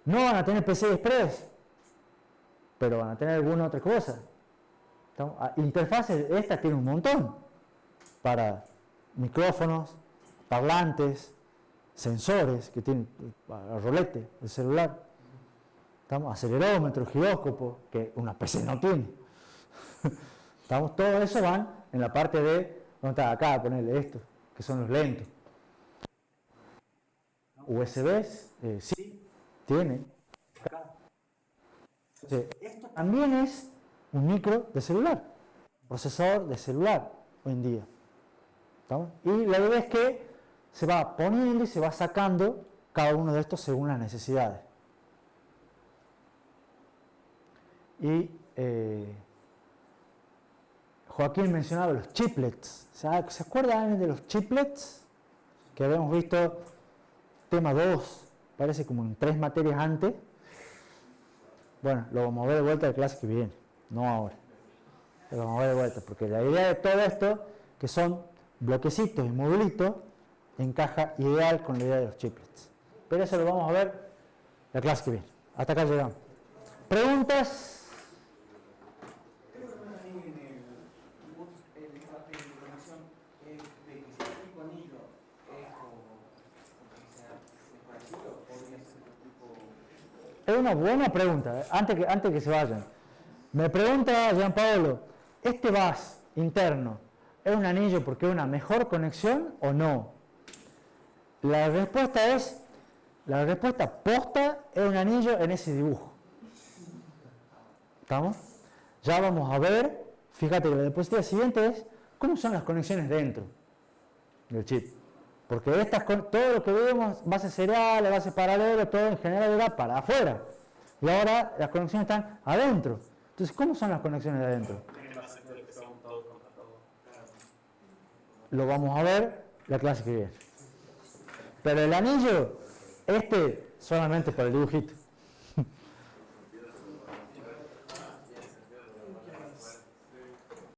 S1: No van a tener PCI Express, pero van a tener alguna otra cosa. ¿Estamos? Interfaces, esta tiene un montón. Para micrófonos, parlantes, sensores, que tienen el rolete, el celular. ¿Estamos? Acelerómetro, giróscopo, que una PC no tiene. ¿Estamos? Todo eso van en la parte de, ¿dónde está? Acá, ponerle esto, que son los lentos. USBs, sí, tiene. Acá. Entonces, esto también es un micro de celular, procesador de celular hoy en día. ¿Estamos? Y la idea es que se va poniendo y se va sacando cada uno de estos según las necesidades. Y Joaquín mencionaba los chiplets. ¿Se acuerdan de los chiplets? Que habíamos visto tema 2, parece como en 3 materias antes. Bueno, lo vamos a ver de vuelta en la clase que viene, no ahora. Lo vamos a ver de vuelta, porque la idea de todo esto, que son bloquecitos y modulitos, encaja ideal con la idea de los chiplets. Pero eso lo vamos a ver la clase que viene. Hasta acá llegamos. ¿Preguntas? Es una buena pregunta, antes que se vayan. Me pregunta Gianpaolo, ¿este bus interno es un anillo porque es una mejor conexión o no? La respuesta posta es un anillo en ese dibujo. ¿Estamos? Ya vamos a ver, fíjate que la diapositiva siguiente es cómo son las conexiones dentro del chip. Porque todo lo que vemos, bases seriales, bases paralelas, todo en general era para afuera. Y ahora las conexiones están adentro. Entonces, ¿cómo son las conexiones de adentro? Lo vamos a ver la clase que viene. Pero el anillo, solamente para el dibujito.